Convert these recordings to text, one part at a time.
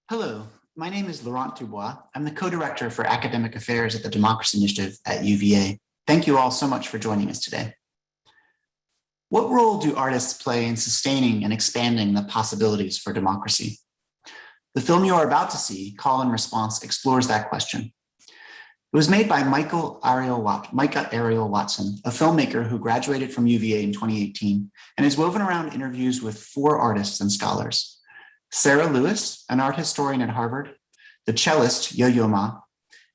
Hello, my name is Laurent Dubois. I'm the co-director for academic affairs at the Democracy Initiative at UVA. Thank you all so much for joining us today. What role do artists play in sustaining and expanding the possibilities for democracy? The film you are about to see, Call and Response, explores that question. It was made by Micah Ariel Watson, a filmmaker who graduated from UVA in 2018 and is woven around interviews with 4 artists and scholars. Sarah Lewis, an art historian at Harvard, the cellist Yo-Yo Ma,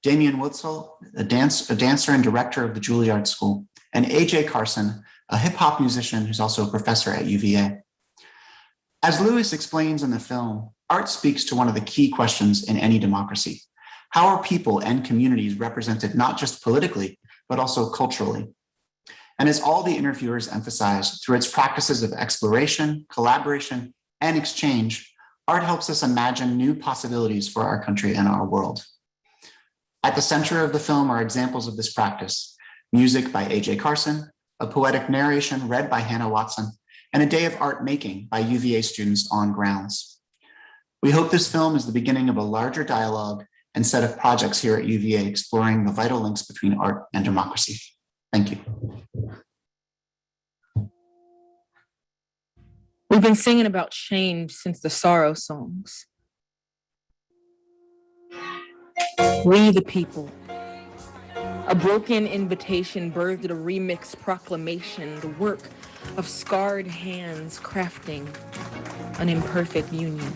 Damien Witzel, a dancer and director of the Juilliard School, and AJ Carson, a hip hop musician who's also a professor at UVA. As Lewis explains in the film, art speaks to one of the key questions in any democracy. How are people and communities represented not just politically, but also culturally? And as all the interviewers emphasize, through its practices of exploration, collaboration, and exchange, art helps us imagine new possibilities for our country and our world. At the center of the film are examples of this practice: music by AJ Carson, a poetic narration read by Hannah Watson, and a day of art making by UVA students on grounds. We hope this film is the beginning of a larger dialogue and set of projects here at UVA exploring the vital links between art and democracy. Thank you. We've been singing about change since the sorrow songs. We the people. A broken invitation birthed a remixed proclamation, the work of scarred hands crafting an imperfect union.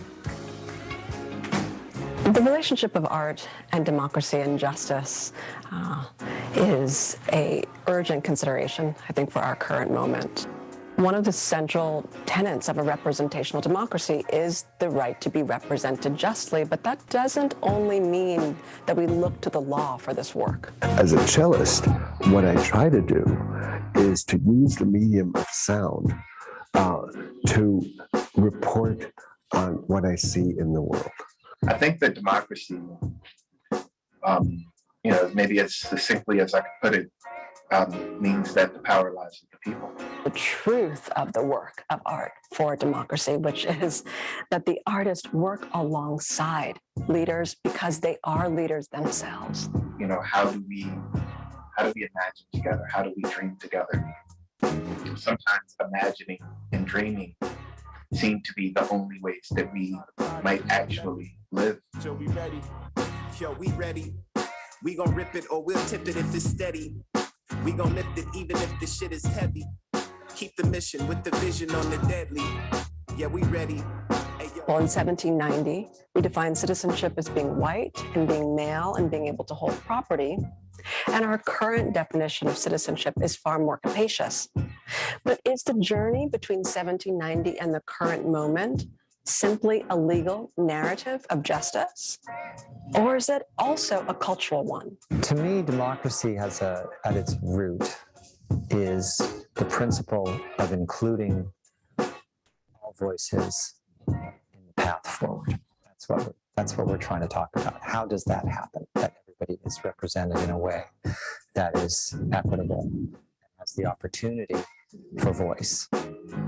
The relationship of art and democracy and justice is an urgent consideration, I think, for our current moment. One of the central tenets of a representational democracy is the right to be represented justly, but that doesn't only mean that we look to the law for this work. As a cellist, what I try to do is to use the medium of sound to report on what I see in the world. I think that democracy, maybe as succinctly as I could put it, means that the power lies with the people. The truth of the work of art for democracy, which is that the artists work alongside leaders because they are leaders themselves. How do we imagine together? How do we dream together? Sometimes imagining and dreaming seem to be the only ways that we might actually live. So we ready? Yo, we ready. We gon' rip it or we'll tip it if it's steady. We gon' lift it even if the shit is heavy. Keep the mission with the vision on the deadly. Yeah, we ready. Hey, well, in 1790, we defined citizenship as being white and being male and being able to hold property. And our current definition of citizenship is far more capacious. But is the journey between 1790 and the current moment simply a legal narrative of justice? Or is it also a cultural one? To me, democracy has at its root is the principle of including all voices in the path forward. That's what we're trying to talk about. How does that happen? That everybody is represented in a way that is equitable and has the opportunity for voice.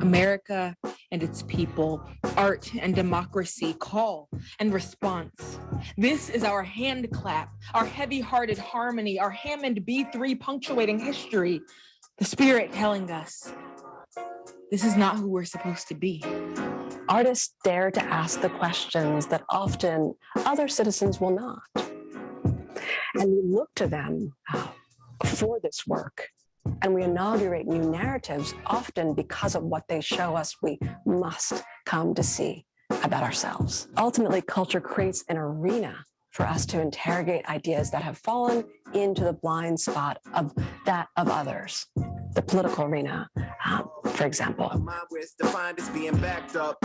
America and its people, art and democracy, call and response. This is our hand clap, our heavy-hearted harmony, our Hammond B3 punctuating history, the spirit telling us this is not who we're supposed to be. Artists dare to ask the questions that often other citizens will not. And we look to them for this work. And we inaugurate new narratives, often because of what they show us we must come to see about ourselves. Ultimately, culture creates an arena for us to interrogate ideas that have fallen into the blind spot of that of others. The political arena, for example. Mind where it's defined as being backed up.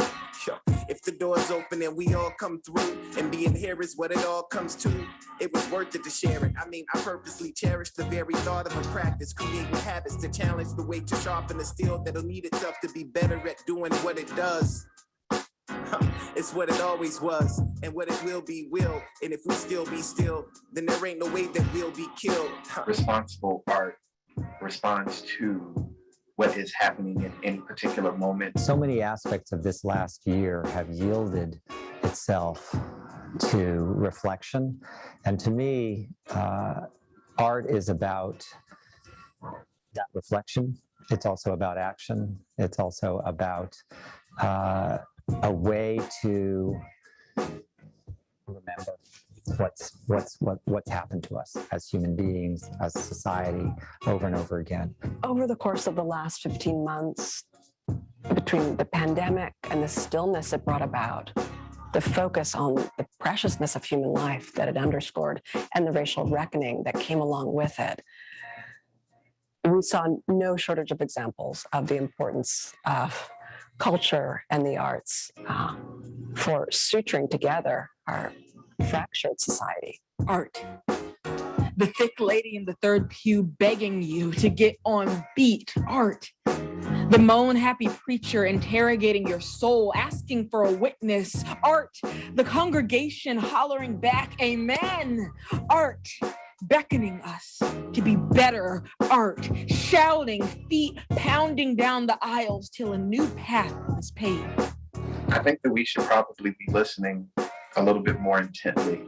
If the door's open and we all come through, and being here is what it all comes to, it was worth it to share it. I purposely cherish the very thought of a practice, creating habits to challenge the way to sharpen the steel that'll need itself to be better at doing what it does. It's what it always was, and what it will be will. And if we still be still, then there ain't no way that we'll be killed. Responsible art responds to what is happening in any particular moment. So many aspects of this last year have yielded itself to reflection. And to me, art is about that reflection. It's also about action. It's also about a way to remember what's happened to us as human beings, as a society, over and over again. Over the course of the last 15 months, between the pandemic and the stillness it brought about, the focus on the preciousness of human life that it underscored, and the racial reckoning that came along with it, we saw no shortage of examples of the importance of culture and the arts for suturing together our fractured society. Art. The thick lady in the third pew begging you to get on beat. Art. The moan happy preacher interrogating your soul, asking for a witness. Art. The congregation hollering back, amen. Art. Beckoning us to be better. Art. Shouting, feet pounding down the aisles till a new path is paved. I think that we should probably be listening a little bit more intently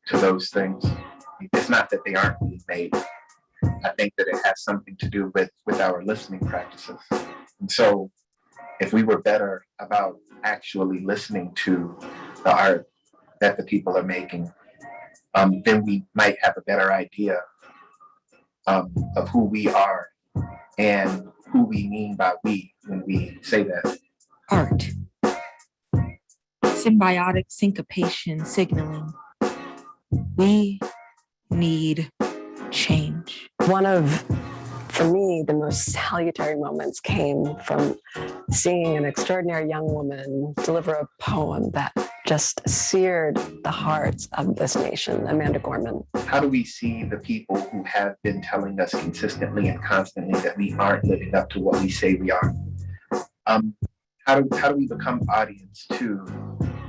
to those things. It's not that they aren't being made. I think that it has something to do with our listening practices. And so if we were better about actually listening to the art that the people are making, then we might have a better idea of who we are and who we mean by we when we say that. Art. Symbiotic syncopation signaling. We need change. One of, for me, the most salutary moments came from seeing an extraordinary young woman deliver a poem that just seared the hearts of this nation, Amanda Gorman. How do we see the people who have been telling us consistently and constantly that we aren't living up to what we say we are? How do we become audience to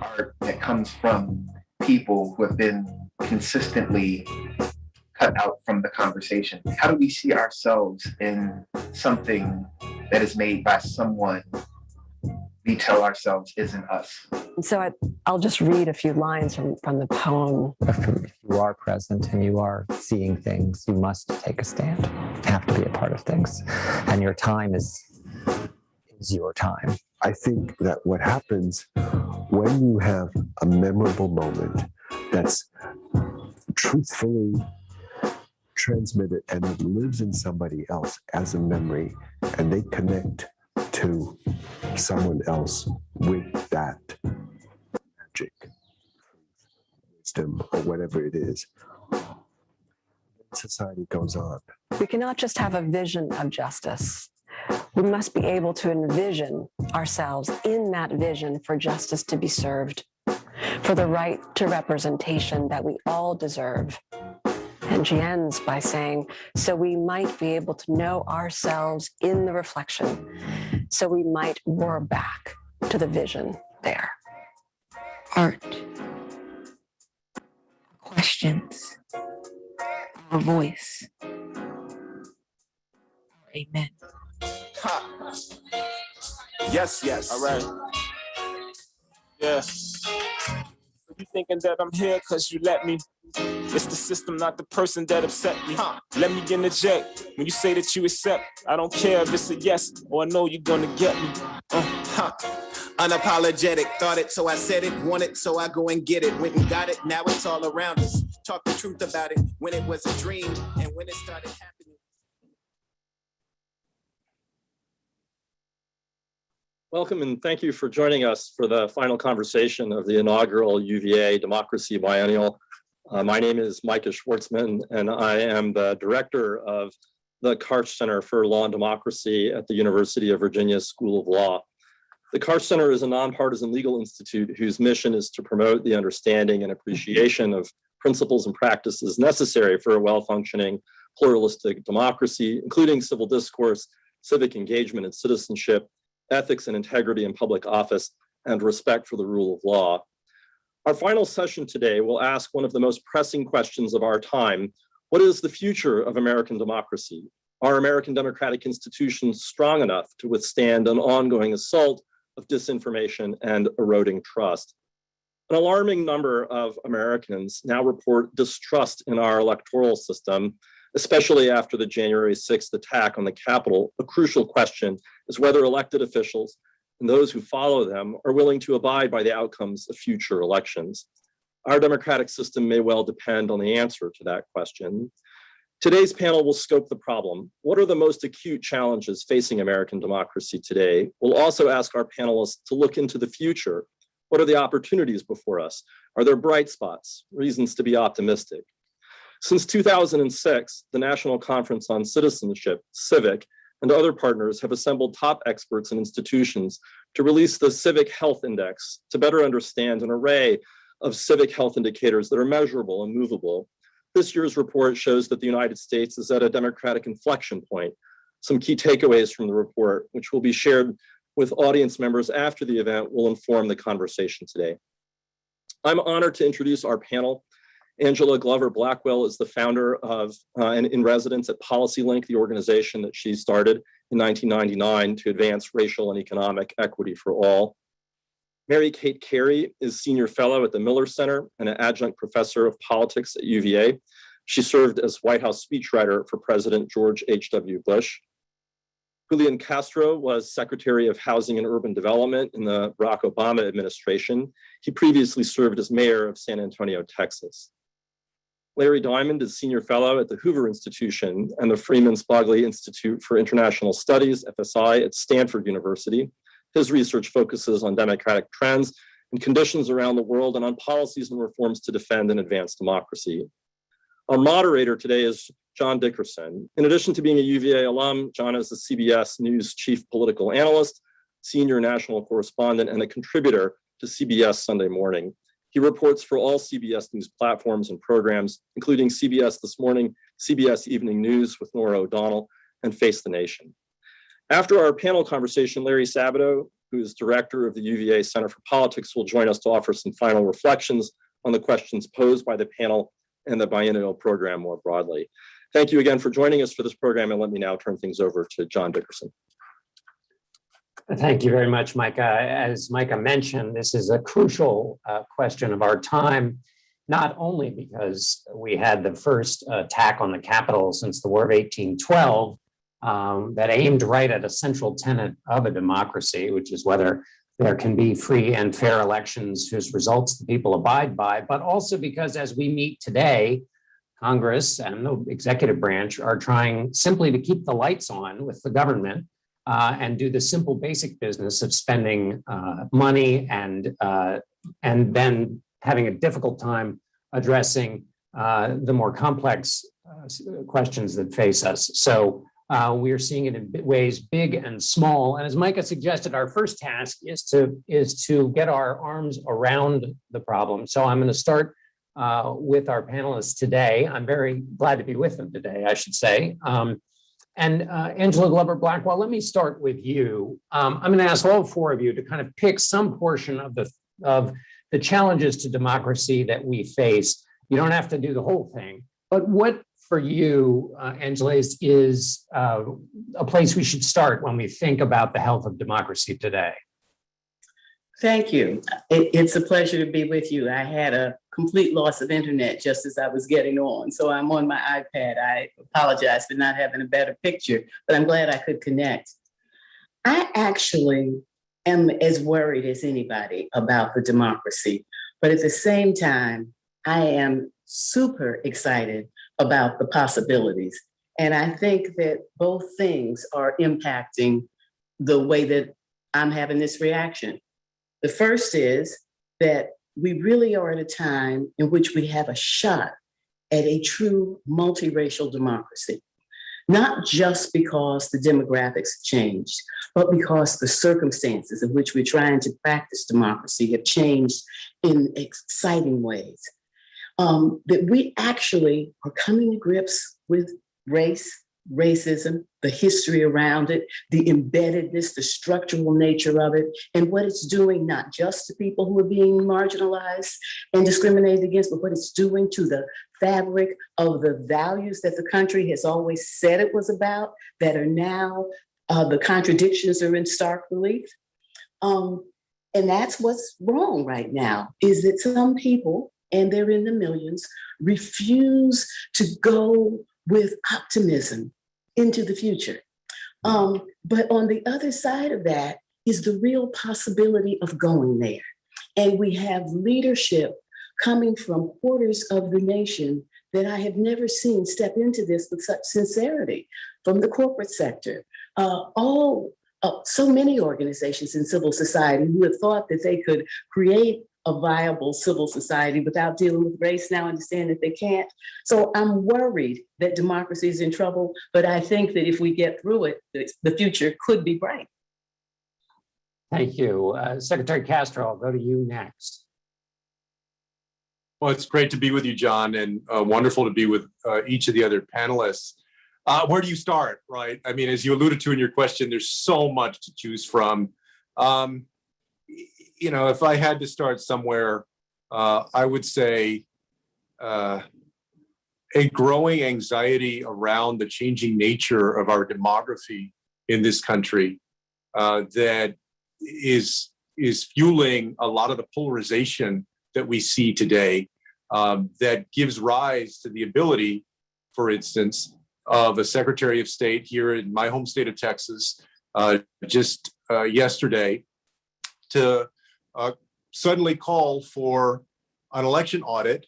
art that comes from people who have been consistently cut out from the conversation? How do we see ourselves in something that is made by someone we tell ourselves isn't us? And so I'll just read a few lines from the poem. If you are present and you are seeing things, you must take a stand. You have to be a part of things. And your time is your time. I think that what happens when you have a memorable moment that's truthfully transmitted and it lives in somebody else as a memory, and they connect to someone else with that magic, wisdom, or whatever it is, society goes on. We cannot just have a vision of justice. We must be able to envision ourselves in that vision for justice to be served, for the right to representation that we all deserve. And she ends by saying, so we might be able to know ourselves in the reflection, so we might roar back to the vision there. Art. Questions. Our voice. Amen. Ha. Yes. All right. Yeah. You thinking that I'm here because you let me? It's the system, not the person that upset me. Let me interject. When you say that you accept, I don't care if it's a yes or a no, you're gonna get me. Unapologetic, thought it, so I said it, want it, so I go and get it. Went and got it, now it's all around us. Talk the truth about it, when it was a dream and when it started happening. Welcome and thank you for joining us for the final conversation of the inaugural UVA Democracy Biennial. My name is Micah Schwartzman, and I am the director of the Karsh Center for Law and Democracy at the University of Virginia School of Law. The Karsh Center is a nonpartisan legal institute whose mission is to promote the understanding and appreciation of principles and practices necessary for a well-functioning pluralistic democracy, including civil discourse, civic engagement and citizenship, ethics and integrity in public office, and respect for the rule of law. Our final session today will ask one of the most pressing questions of our time. What is the future of American democracy? Are American democratic institutions strong enough to withstand an ongoing assault of disinformation and eroding trust? An alarming number of Americans now report distrust in our electoral system, especially after the January 6th attack on the Capitol. A crucial question is whether elected officials and those who follow them are willing to abide by the outcomes of future elections. Our democratic system may well depend on the answer to that question. Today's panel will scope the problem. What are the most acute challenges facing American democracy today? We'll also ask our panelists to look into the future. What are the opportunities before us? Are there bright spots, reasons to be optimistic? Since 2006, the National Conference on Citizenship, CIVIC, and other partners have assembled top experts and institutions to release the Civic Health Index to better understand an array of civic health indicators that are measurable and movable. This year's report shows that the United States is at a democratic inflection point. Some key takeaways from the report, which will be shared with audience members after the event, will inform the conversation today. I'm honored to introduce our panel. Angela Glover Blackwell is the founder of and in residence at PolicyLink, the organization that she started in 1999 to advance racial and economic equity for all. Mary Kate Carey is senior fellow at the Miller Center and an adjunct professor of politics at UVA. She served as White House speechwriter for President George H.W. Bush. Julian Castro was Secretary of Housing and Urban Development in the Barack Obama administration. He previously served as mayor of San Antonio, Texas. Larry Diamond is senior fellow at the Hoover Institution and the Freeman Spogli Institute for International Studies, FSI, at Stanford University. His research focuses on democratic trends and conditions around the world and on policies and reforms to defend and advance democracy. Our moderator today is John Dickerson. In addition to being a UVA alum, John is the CBS News chief political analyst, senior national correspondent, and a contributor to CBS Sunday Morning. He reports for all CBS News platforms and programs, including CBS This Morning, CBS Evening News with Nora O'Donnell, and Face the Nation. After our panel conversation, Larry Sabato, who is director of the UVA Center for Politics, will join us to offer some final reflections on the questions posed by the panel and the biennial program more broadly. Thank you again for joining us for this program, and let me now turn things over to John Dickerson. Thank you very much, Micah. As Micah mentioned, this is a crucial question of our time, not only because we had the first attack on the Capitol since the War of 1812 that aimed right at a central tenet of a democracy, which is whether there can be free and fair elections whose results the people abide by, but also because as we meet today, Congress and the executive branch are trying simply to keep the lights on with the government and do the simple basic business of spending money and then having a difficult time addressing the more complex questions that face us. So we are seeing it in ways big and small. And as Micah suggested, our first task is to get our arms around the problem. So I'm going to start with our panelists today. I'm very glad to be with them today, I should say. Angela Glover Blackwell, let me start with you. I'm going to ask all four of you to kind of pick some portion of the challenges to democracy that we face. You don't have to do the whole thing, but what for you, Angela, is a place we should start when we think about the health of democracy today? Thank you. It's a pleasure to be with you. I had a complete loss of internet just as I was getting on, so I'm on my iPad. I apologize for not having a better picture, but I'm glad I could connect. I actually am as worried as anybody about the democracy, but at the same time, I am super excited about the possibilities. And I think that both things are impacting the way that I'm having this reaction. The first is that we really are at a time in which we have a shot at a true multiracial democracy, not just because the demographics have changed, but because the circumstances in which we're trying to practice democracy have changed in exciting ways. That we actually are coming to grips with race, racism, the history around it, the embeddedness, the structural nature of it, and what it's doing not just to people who are being marginalized and discriminated against, but what it's doing to the fabric of the values that the country has always said it was about, that are now, the contradictions are in stark relief. And that's what's wrong right now, is that some people, and they're in the millions, refuse to go with optimism into the future. But on the other side of that is the real possibility of going there. And we have leadership coming from quarters of the nation that I have never seen step into this with such sincerity, from the corporate sector, so many organizations in civil society who have thought that they could create a viable civil society without dealing with race now understand that they can't. So I'm worried that democracy is in trouble, but I think that if we get through it, the future could be bright. Thank you. Secretary Castro, I'll go to you next. Well, it's great to be with you, John, and wonderful to be with each of the other panelists. Where do you start, right? I mean, as you alluded to in your question, there's so much to choose from. You know, if I had to start somewhere, I would say a growing anxiety around the changing nature of our demography in this country that is fueling a lot of the polarization that we see today, that gives rise to the ability, for instance, of a Secretary of State here in my home state of Texas just yesterday to suddenly call for an election audit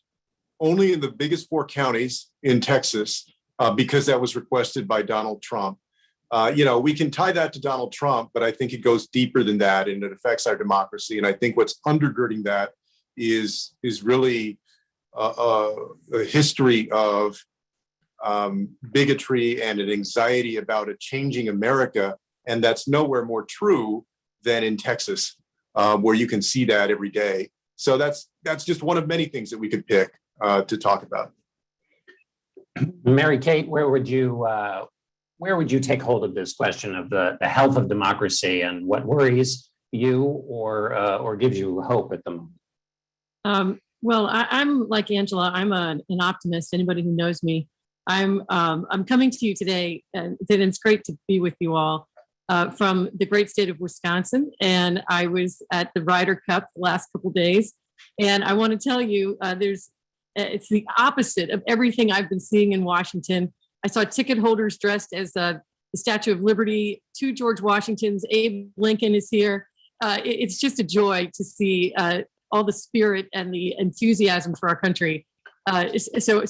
only in the biggest 4 counties in Texas because that was requested by Donald Trump. You know, we can tie that to Donald Trump, but I think it goes deeper than that and it affects our democracy. And I think what's undergirding that is really a history of bigotry and an anxiety about a changing America. And that's nowhere more true than in Texas, where you can see that every day. So that's just one of many things that we could pick to talk about. Mary Kate, where would you take hold of this question of the health of democracy and what worries you or gives you hope at the moment? Well, I'm like Angela. I'm an optimist. Anybody who knows me, I'm coming to you today, and it's great to be with you all from the great state of Wisconsin. And I was at the Ryder Cup the last couple of days, and I want to tell you, it's the opposite of everything I've been seeing in Washington. I saw ticket holders dressed as the Statue of Liberty, 2 George Washingtons. Abe Lincoln is here. It's just a joy to see all the spirit and the enthusiasm for our country. So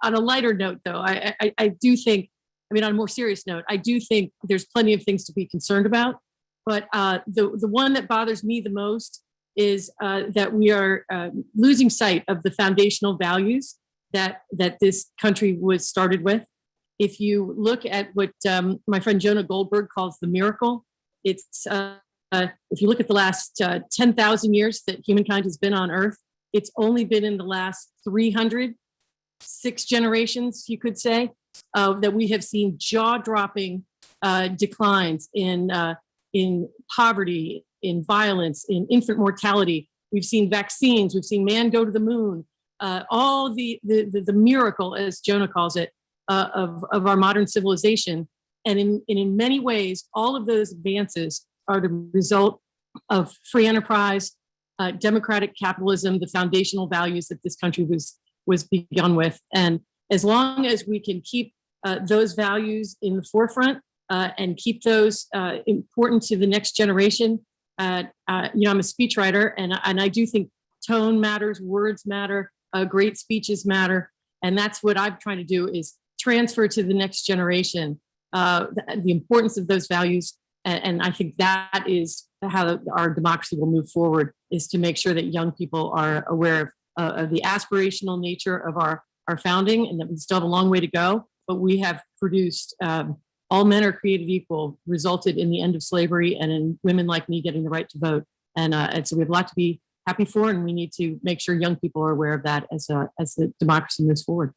on a lighter note, though, I do think, I mean, on a more serious note, I do think there's plenty of things to be concerned about. But the one that bothers me the most is that we are losing sight of the foundational values that this country was started with. If you look at what my friend Jonah Goldberg calls the miracle, it's if you look at the last 10,000 years that humankind has been on Earth, it's only been in the last 306 generations, you could say, that we have seen jaw-dropping declines in poverty, in violence, in infant mortality. We've seen vaccines. We've seen man go to the moon. All the miracle, as Jonah calls it, of our modern civilization. And in many ways, all of those advances are the result of free enterprise, democratic capitalism, the foundational values that this country was begun with. And as long as we can keep those values in the forefront and keep those important to the next generation, I'm a speechwriter, and I do think tone matters, words matter, great speeches matter, and that's what I'm trying to do is transfer to the next generation the importance of those values. And I think that is how our democracy will move forward, is to make sure that young people are aware of the aspirational nature of our founding, and that we still have a long way to go, but we have produced all men are created equal, resulted in the end of slavery and in women like me getting the right to vote. And so we have a lot to be happy for, and we need to make sure young people are aware of that as the democracy moves forward.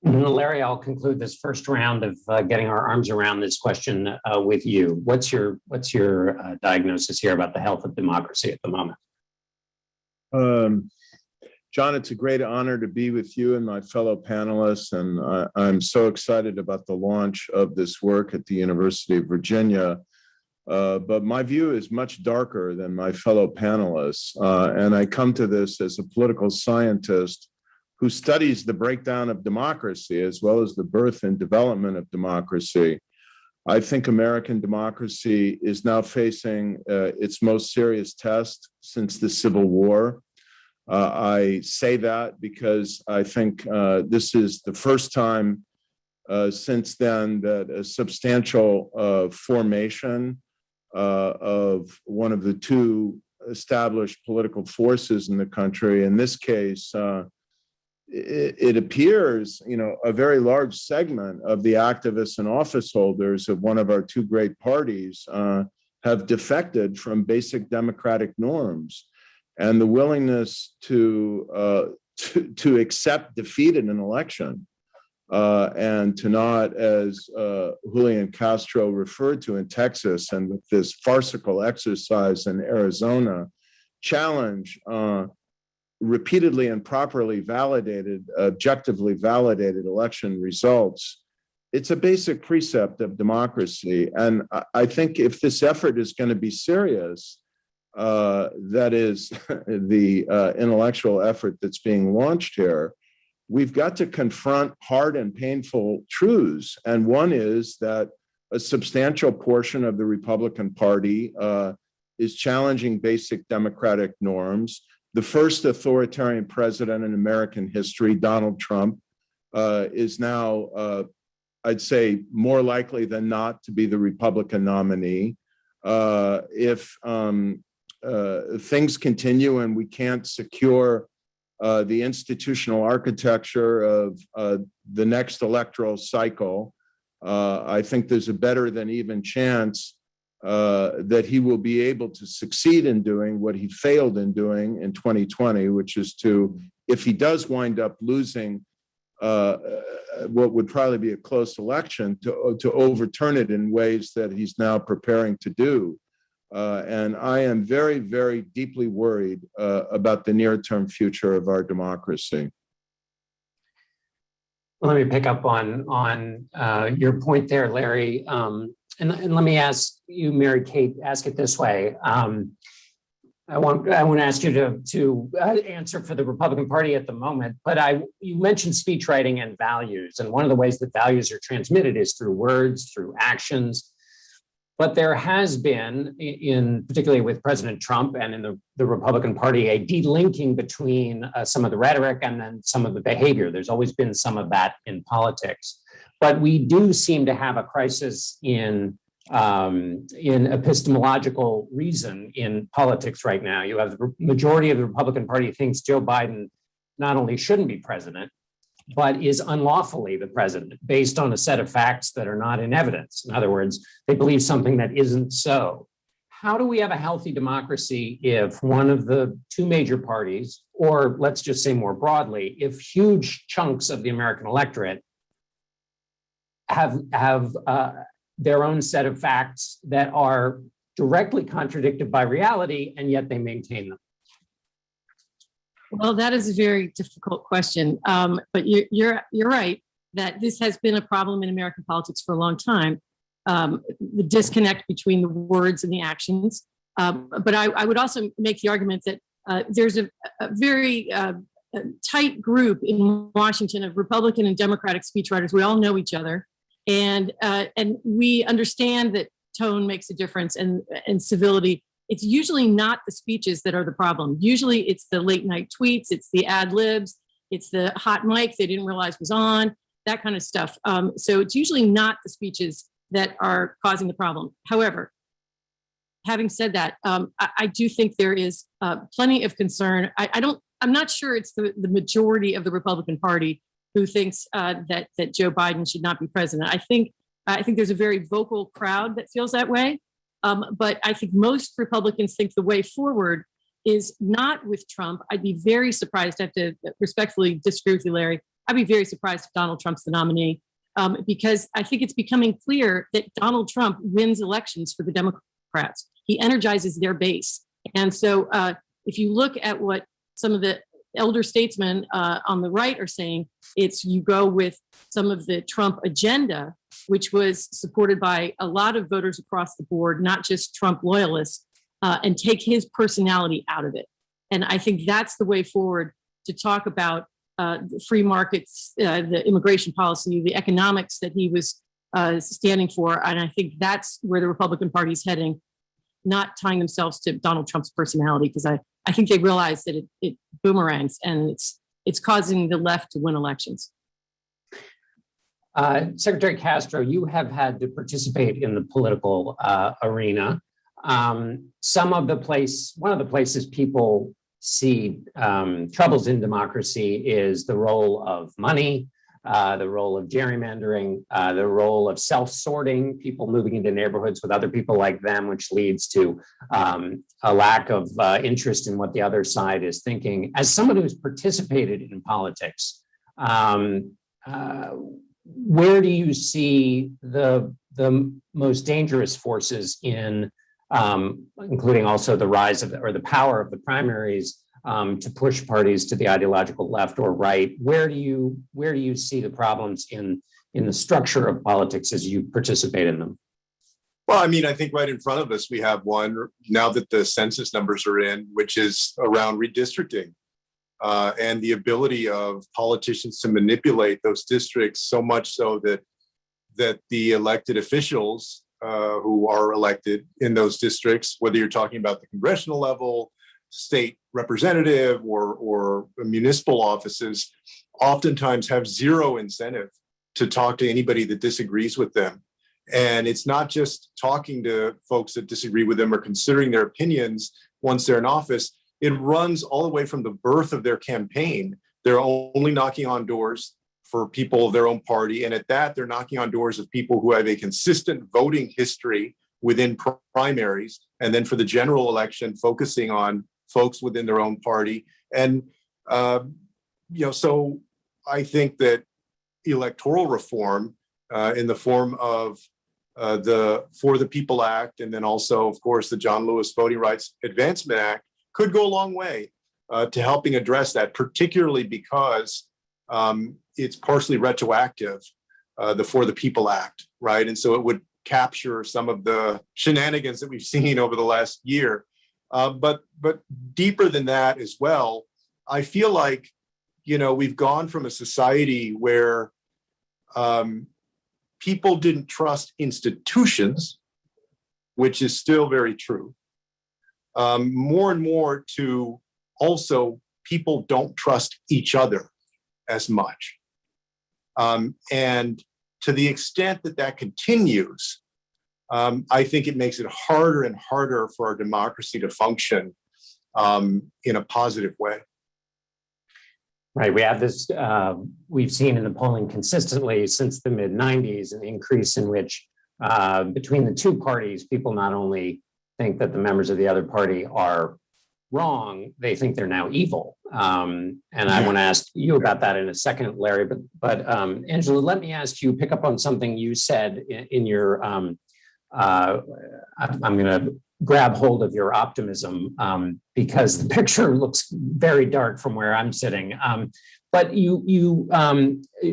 Larry, I'll conclude this first round of getting our arms around this question with you. What's your diagnosis here about the health of democracy at the moment? John, it's a great honor to be with you and my fellow panelists, and I'm so excited about the launch of this work at the University of Virginia. But my view is much darker than my fellow panelists. And I come to this as a political scientist who studies the breakdown of democracy as well as the birth and development of democracy. I think American democracy is now facing its most serious test since the Civil War. I say that because I think this is the first time since then that a substantial formation of one of the two established political forces in the country, in this case, it appears, a very large segment of the activists and office holders of one of our two great parties have defected from basic democratic norms, and the willingness to accept defeat in an election and to not, as Julian Castro referred to in Texas, and with this farcical exercise in Arizona, challenge repeatedly and properly validated, objectively validated election results. It's a basic precept of democracy. And I think if this effort is going to be serious, that is the intellectual effort that's being launched here, we've got to confront hard and painful truths. And one is that a substantial portion of the Republican Party is challenging basic democratic norms. The first authoritarian president in American history, Donald Trump, is now, I'd say, more likely than not to be the Republican nominee. If things continue and we can't secure the institutional architecture of the next electoral cycle, I think there's a better than even chance that he will be able to succeed in doing what he failed in doing in 2020, which is to, if he does wind up losing what would probably be a close election, to overturn it in ways that he's now preparing to do. And I am very, very deeply worried about the near-term future of our democracy. Well, let me pick up on your point there, Larry. And let me ask you, Mary Kate, ask it this way. I want to ask you to answer for the Republican Party at the moment, but you mentioned speech writing and values, and one of the ways that values are transmitted is through words, through actions. But there has been, particularly with President Trump and in the Republican Party, a delinking between some of the rhetoric and then some of the behavior. There's always been some of that in politics. But we do seem to have a crisis in epistemological reason in politics right now. You have the majority of the Republican Party thinks Joe Biden not only shouldn't be president, but is unlawfully the president based on a set of facts that are not in evidence. In other words, they believe something that isn't so. How do we have a healthy democracy if one of the two major parties, or let's just say more broadly, if huge chunks of the American electorate have their own set of facts that are directly contradicted by reality, and yet they maintain them? Well, that is a very difficult question, but you're right that this has been a problem in American politics for a long time, the disconnect between the words and the actions. But I would also make the argument that there's a very tight group in Washington of Republican and Democratic speechwriters. We all know each other, and we understand that tone makes a difference and civility. It's usually not the speeches that are the problem. Usually it's the late night tweets, it's the ad libs, it's the hot mic they didn't realize was on, that kind of stuff. So it's usually not the speeches that are causing the problem. However, having said that, I do think there is plenty of concern. I'm not sure it's the majority of the Republican Party who thinks that Joe Biden should not be president. I think there's a very vocal crowd that feels that way. But I think most Republicans think the way forward is not with Trump. I'd be very surprised. I have to respectfully disagree with you, Larry. I'd be very surprised if Donald Trump's the nominee, because I think it's becoming clear that Donald Trump wins elections for the Democrats. He energizes their base. And so if you look at what some of the elder statesmen on the right are saying, it's you go with some of the Trump agenda which was supported by a lot of voters across the board, not just Trump loyalists, and take his personality out of it. And I think that's the way forward to talk about the free markets, the immigration policy, the economics that he was standing for. And I think that's where the Republican Party is heading, not tying themselves to Donald Trump's personality, because I think they realize that it boomerangs and it's causing the left to win elections. Secretary Castro, you have had to participate in the political arena. One of the places people see troubles in democracy is the role of money, the role of gerrymandering, the role of self-sorting, people moving into neighborhoods with other people like them, which leads to a lack of interest in what the other side is thinking. As someone who's participated in politics, where do you see the most dangerous forces in, including also the rise of or the power of the primaries to push parties to the ideological left or right? Where do you see the problems in the structure of politics as you participate in them? Well, I mean, I think right in front of us, we have one now that the census numbers are in, which is around redistricting. And the ability of politicians to manipulate those districts so much so that the elected officials who are elected in those districts, whether you're talking about the congressional level, state representative, or municipal offices, oftentimes have zero incentive to talk to anybody that disagrees with them. And it's not just talking to folks that disagree with them or considering their opinions once they're in office. It runs all the way from the birth of their campaign. They're only knocking on doors for people of their own party. And at that, they're knocking on doors of people who have a consistent voting history within primaries. And then for the general election, focusing on folks within their own party. And, so I think that electoral reform in the form of the For the People Act, and then also, of course, the John Lewis Voting Rights Advancement Act, could go a long way to helping address that, particularly because it's partially retroactive, the For the People Act, right? And so it would capture some of the shenanigans that we've seen over the last year. But deeper than that as well, I feel like, we've gone from a society where people didn't trust institutions, which is still very true. More and more to also people don't trust each other as much. And to the extent that continues, I think it makes it harder and harder for our democracy to function in a positive way. Right. We have this, we've seen in the polling consistently since the mid-90s, an increase in which between the two parties, people not only think that the members of the other party are wrong, they think they're now evil. And I want to ask you about that in a second, Larry. But Angela, let me ask you, pick up on something you said in your, I'm going to grab hold of your optimism because the picture looks very dark from where I'm sitting. But you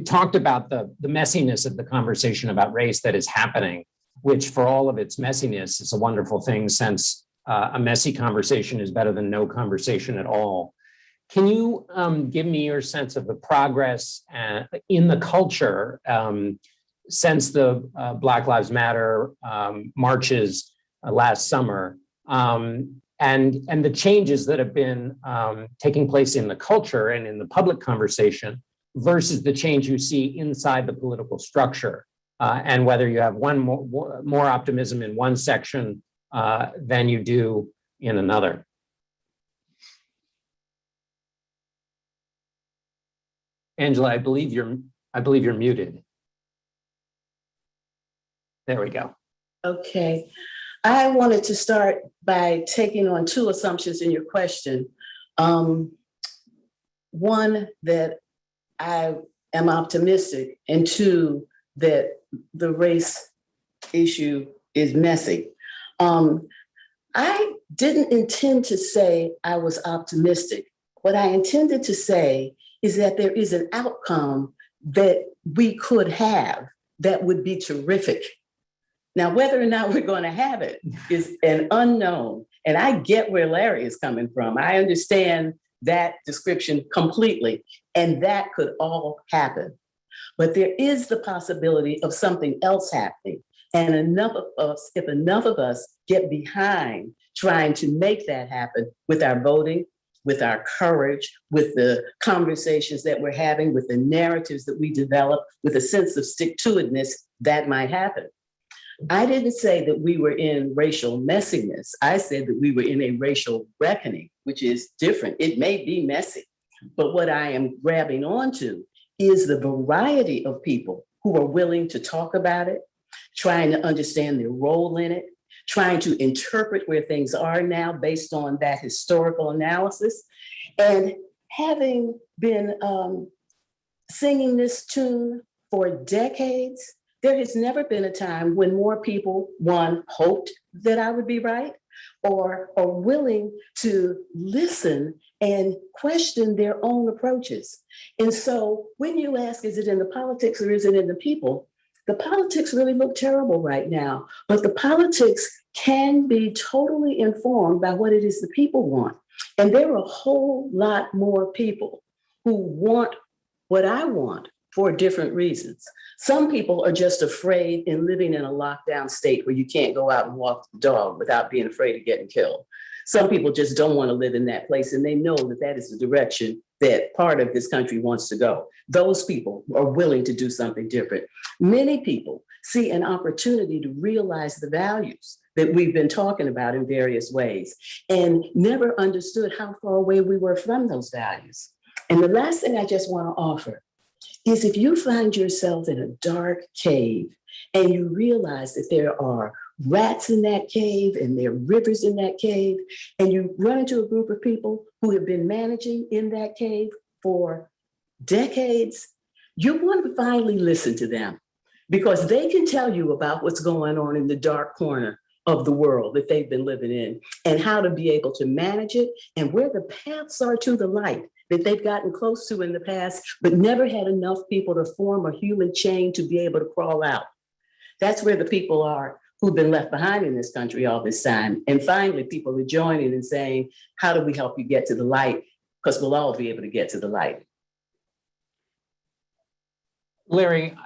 talked about the messiness of the conversation about race that is happening, which for all of its messiness is a wonderful thing, since a messy conversation is better than no conversation at all. Can you give me your sense of the progress in the culture since the Black Lives Matter marches last summer, and the changes that have been taking place in the culture and in the public conversation versus the change you see inside the political structure, and whether you have more optimism in one section than you do in another? Angela, I believe you're muted. There we go. Okay. I wanted to start by taking on two assumptions in your question. One, that I am optimistic, and two, that the race issue is messy. I didn't intend to say I was optimistic. What I intended to say is that there is an outcome that we could have that would be terrific. Now, whether or not we're going to have it is an unknown. And I get where Larry is coming from. I understand that description completely. And that could all happen. But there is the possibility of something else happening. And if enough of us get behind trying to make that happen with our voting, with our courage, with the conversations that we're having, with the narratives that we develop, with a sense of stick-to-itness, that might happen. I didn't say that we were in racial messiness. I said that we were in a racial reckoning, which is different. It may be messy, but what I am grabbing onto is the variety of people who are willing to talk about it, trying to understand their role in it, trying to interpret where things are now based on that historical analysis. And having been singing this tune for decades, there has never been a time when more people, one, hoped that I would be right, or are willing to listen and question their own approaches. And so when you ask, is it in the politics or is it in the people? The politics really look terrible right now, but the politics can be totally informed by what it is the people want. And there are a whole lot more people who want what I want for different reasons. Some people are just afraid in living in a lockdown state where you can't go out and walk the dog without being afraid of getting killed. Some people just don't want to live in that place, and they know that that is the direction that part of this country wants to go. Those people are willing to do something different. Many people see an opportunity to realize the values that we've been talking about in various ways and never understood how far away we were from those values. And the last thing I just want to offer is if you find yourself in a dark cave and you realize that there are rats in that cave and there are rivers in that cave, and you run into a group of people who have been managing in that cave for decades, you want to finally listen to them because they can tell you about what's going on in the dark corner of the world that they've been living in and how to be able to manage it and where the paths are to the light that they've gotten close to in the past, but never had enough people to form a human chain to be able to crawl out. That's where the people are who've been left behind in this country all this time. And finally, people are joining and saying, how do we help you get to the light? Because we'll all be able to get to the light. Larry,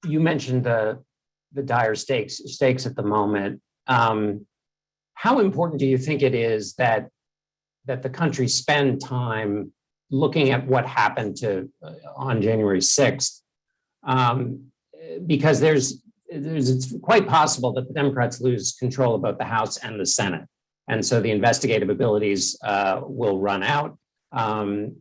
you mentioned the dire stakes at the moment. How important do you think it is that the country spend time looking at what happened on January 6th? Because it's quite possible that the Democrats lose control of both the House and the Senate. And so the investigative abilities will run out.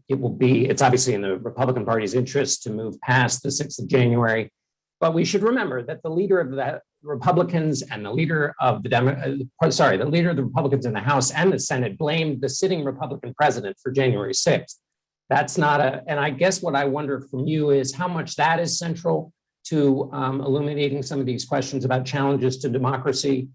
It's obviously in the Republican Party's interest to move past the 6th of January. But we should remember that the leader of the Republicans and the leader of the leader of the Republicans in the House and the Senate blamed the sitting Republican president for January 6th. That's not and I guess what I wonder from you is how much that is central to illuminating some of these questions about challenges to democracy,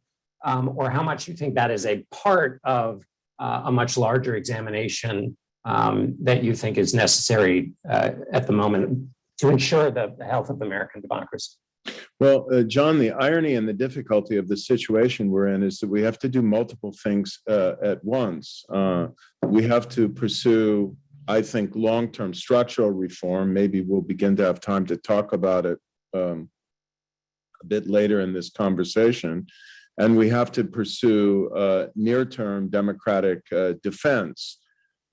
or how much you think that is a part of a much larger examination that you think is necessary at the moment to ensure the health of American democracy. Well, John, the irony and the difficulty of the situation we're in is that we have to do multiple things at once. We have to pursue, I think, long-term structural reform. Maybe we'll begin to have time to talk about it a bit later in this conversation. And we have to pursue near-term democratic defense.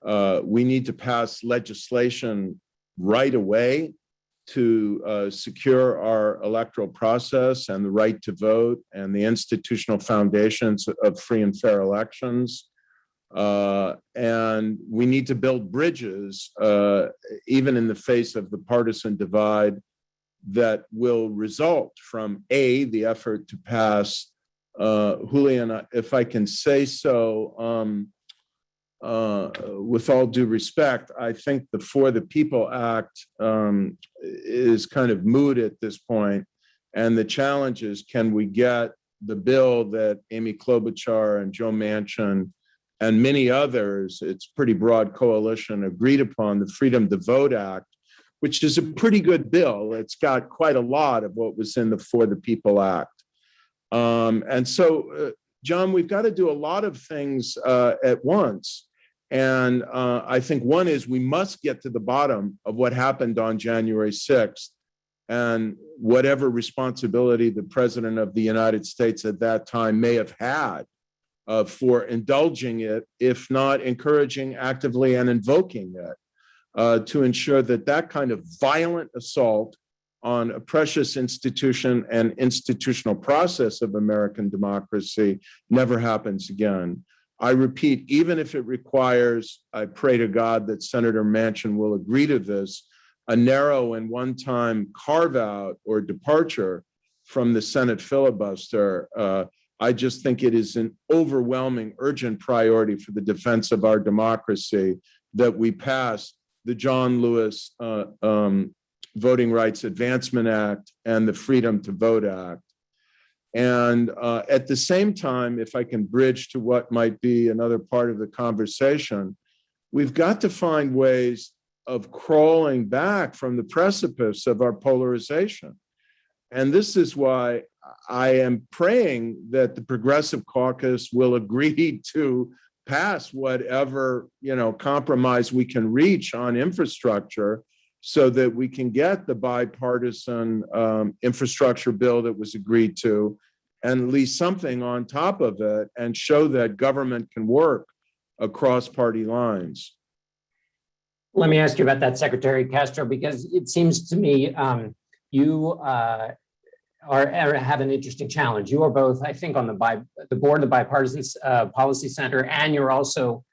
We need to pass legislation right away to secure our electoral process and the right to vote and the institutional foundations of free and fair elections. And we need to build bridges, even in the face of the partisan divide, that will result from the effort to pass, Julian, if I can say so, with all due respect, I think the For the People Act is kind of moot at this point. And the challenge is, can we get the bill that Amy Klobuchar and Joe Manchin and many others, it's pretty broad coalition, agreed upon, the Freedom to Vote Act, which is a pretty good bill. It's got quite a lot of what was in the For the People Act. And so, John, we've got to do a lot of things at once. And I think one is we must get to the bottom of what happened on January 6th and whatever responsibility the President of the United States at that time may have had for indulging it, if not encouraging actively and invoking it, to ensure that that kind of violent assault on a precious institution and institutional process of American democracy never happens again. I repeat, even if it requires, I pray to God that Senator Manchin will agree to this, a narrow and one-time carve-out or departure from the Senate filibuster, I just think it is an overwhelming, urgent priority for the defense of our democracy that we pass the John Lewis Voting Rights Advancement Act and the Freedom to Vote Act. And at the same time, if I can bridge to what might be another part of the conversation, we've got to find ways of crawling back from the precipice of our polarization. And this is why I am praying that the Progressive Caucus will agree to pass whatever, compromise we can reach on infrastructure so that we can get the bipartisan infrastructure bill that was agreed to, and at least something on top of it, and show that government can work across party lines. Let me ask you about that, Secretary Castro, because it seems to me you have an interesting challenge. You are both, I think, on the board of the Bipartisan Policy Center, and you're also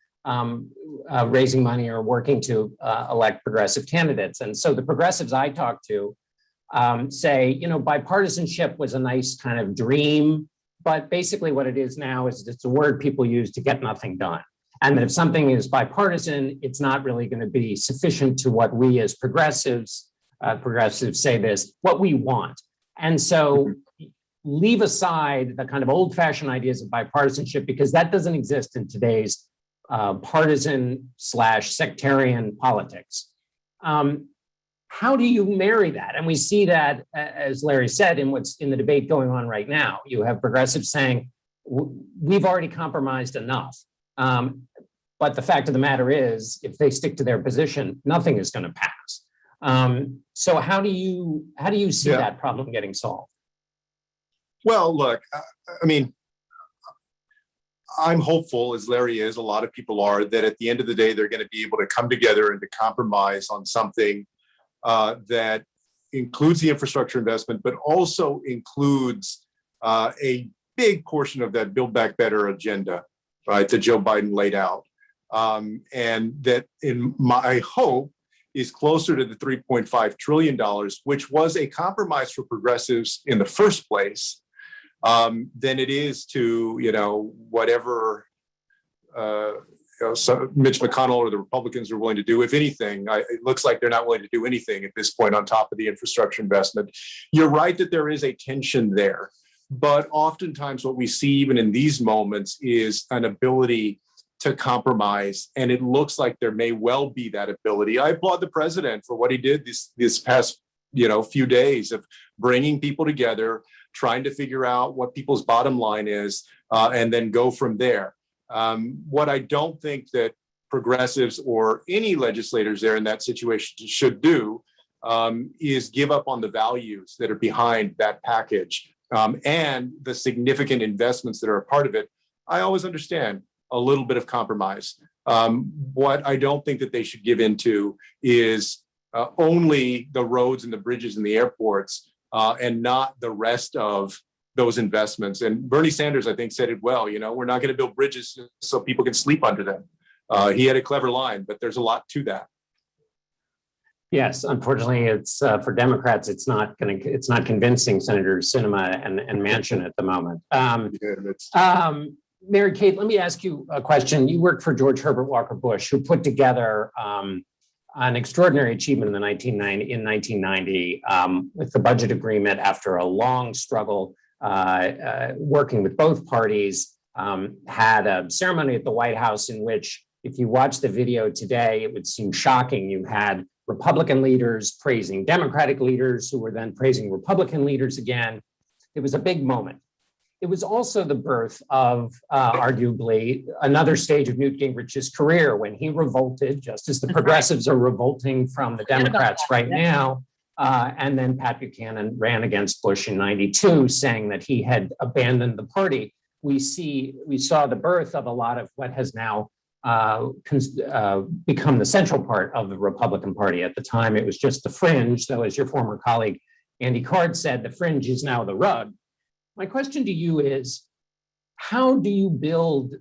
raising money or working to elect progressive candidates. And so the progressives I talk to say, bipartisanship was a nice kind of dream, but basically what it is now is it's a word people use to get nothing done. And that if something is bipartisan, it's not really going to be sufficient to what we as progressives say this, what we want. And so leave aside the kind of old-fashioned ideas of bipartisanship, because that doesn't exist in today's partisan/sectarian politics. How do you marry that? And we see that, as Larry said, in what's in the debate going on right now. You have progressives saying, we've already compromised enough. But the fact of the matter is, if they stick to their position, nothing is going to pass. So how do you see that problem getting solved? Well, look, I mean, I'm hopeful, as Larry is, a lot of people are, that at the end of the day, they're going to be able to come together and to compromise on something that includes the infrastructure investment, but also includes a big portion of that Build Back Better agenda, right, that Joe Biden laid out. And that, in my hope, is closer to the $3.5 trillion, which was a compromise for progressives in the first place, than it is to, whatever so Mitch McConnell or the Republicans are willing to do. If anything, it looks like they're not willing to do anything at this point on top of the infrastructure investment. You're right that there is a tension there, but oftentimes what we see even in these moments is an ability to compromise, and it looks like there may well be that ability. I applaud the president for what he did this past few days of bringing people together, trying to figure out what people's bottom line is, and then go from there. What I don't think that progressives or any legislators there in that situation should do is give up on the values that are behind that package and the significant investments that are a part of it. I always understand a little bit of compromise. What I don't think that they should give into is only the roads and the bridges and the airports and not the rest of those investments. And Bernie Sanders, I think, said it well, we're not going to build bridges so people can sleep under them. He had a clever line, but there's a lot to that. Yes, unfortunately, it's for Democrats. It's not convincing Senators Sinema and Manchin at the moment. Mary Kate, let me ask you a question. You worked for George Herbert Walker Bush, who put together an extraordinary achievement in 1990 with the budget agreement after a long struggle, working with both parties, had a ceremony at the White House in which, if you watch the video today, it would seem shocking. You had Republican leaders praising Democratic leaders who were then praising Republican leaders again. It was a big moment. It was also the birth of arguably another stage of Newt Gingrich's career when he revolted, just as the progressives are revolting from the Democrats right now. And then Pat Buchanan ran against Bush in '92, saying that he had abandoned the party. We saw the birth of a lot of what has now become the central part of the Republican Party. At the time, it was just the fringe, though, as your former colleague Andy Card said, the fringe is now the rug. My question to you is, how do you build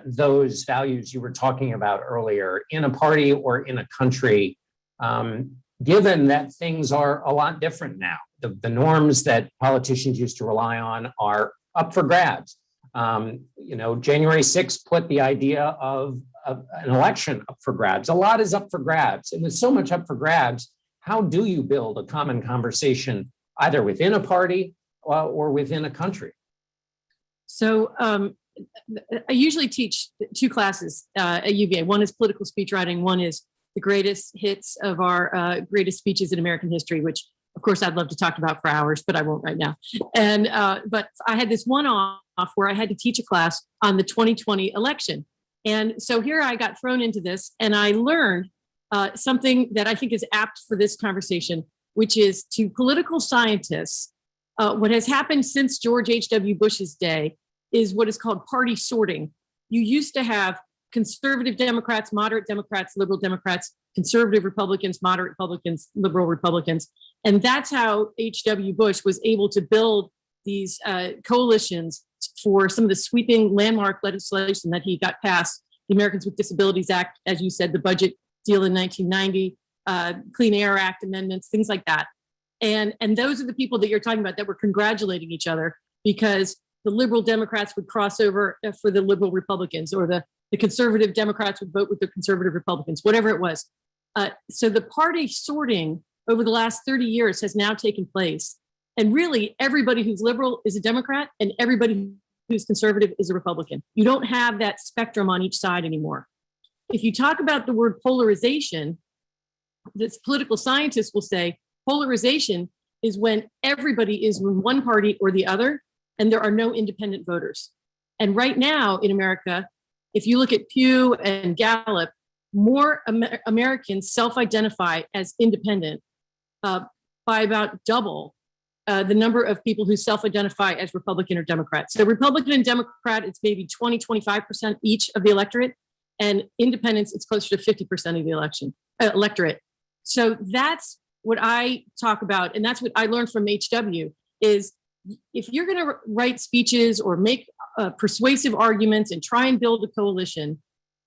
those values you were talking about earlier in a party or in a country, given that things are a lot different now? The norms that politicians used to rely on are up for grabs. January 6th put the idea of an election up for grabs. A lot is up for grabs. And with so much up for grabs, how do you build a common conversation either within a party or within a country? So I usually teach two classes at UVA. One is political speech writing. One is the greatest hits of our greatest speeches in American history, which of course I'd love to talk about for hours, but I won't right now. And but I had this one-off where I had to teach a class on the 2020 election. And so here I got thrown into this and I learned something that I think is apt for this conversation, which is to political scientists, what has happened since George H.W. Bush's day is what is called party sorting. You used to have conservative Democrats, moderate Democrats, liberal Democrats, conservative Republicans, moderate Republicans, liberal Republicans. And that's how H.W. Bush was able to build these coalitions for some of the sweeping landmark legislation that he got passed, the Americans with Disabilities Act, as you said, the budget deal in 1990, Clean Air Act amendments, things like that. And those are the people that you're talking about that were congratulating each other because the liberal Democrats would cross over for the liberal Republicans, or the conservative Democrats would vote with the conservative Republicans, whatever it was. So the party sorting over the last 30 years has now taken place. And really, everybody who's liberal is a Democrat, and everybody who's conservative is a Republican. You don't have that spectrum on each side anymore. If you talk about the word polarization, this political scientists will say polarization is when everybody is in one party or the other, and there are no independent voters. And right now in America, if you look at Pew and Gallup, more Americans self-identify as independent by about double the number of people who self-identify as Republican or Democrat. So Republican and Democrat, it's maybe 20, 25% each of the electorate, and independents, it's closer to 50% of the electorate. So that's what I talk about, and that's what I learned from HW, is if you're gonna write speeches or make persuasive arguments and try and build a coalition,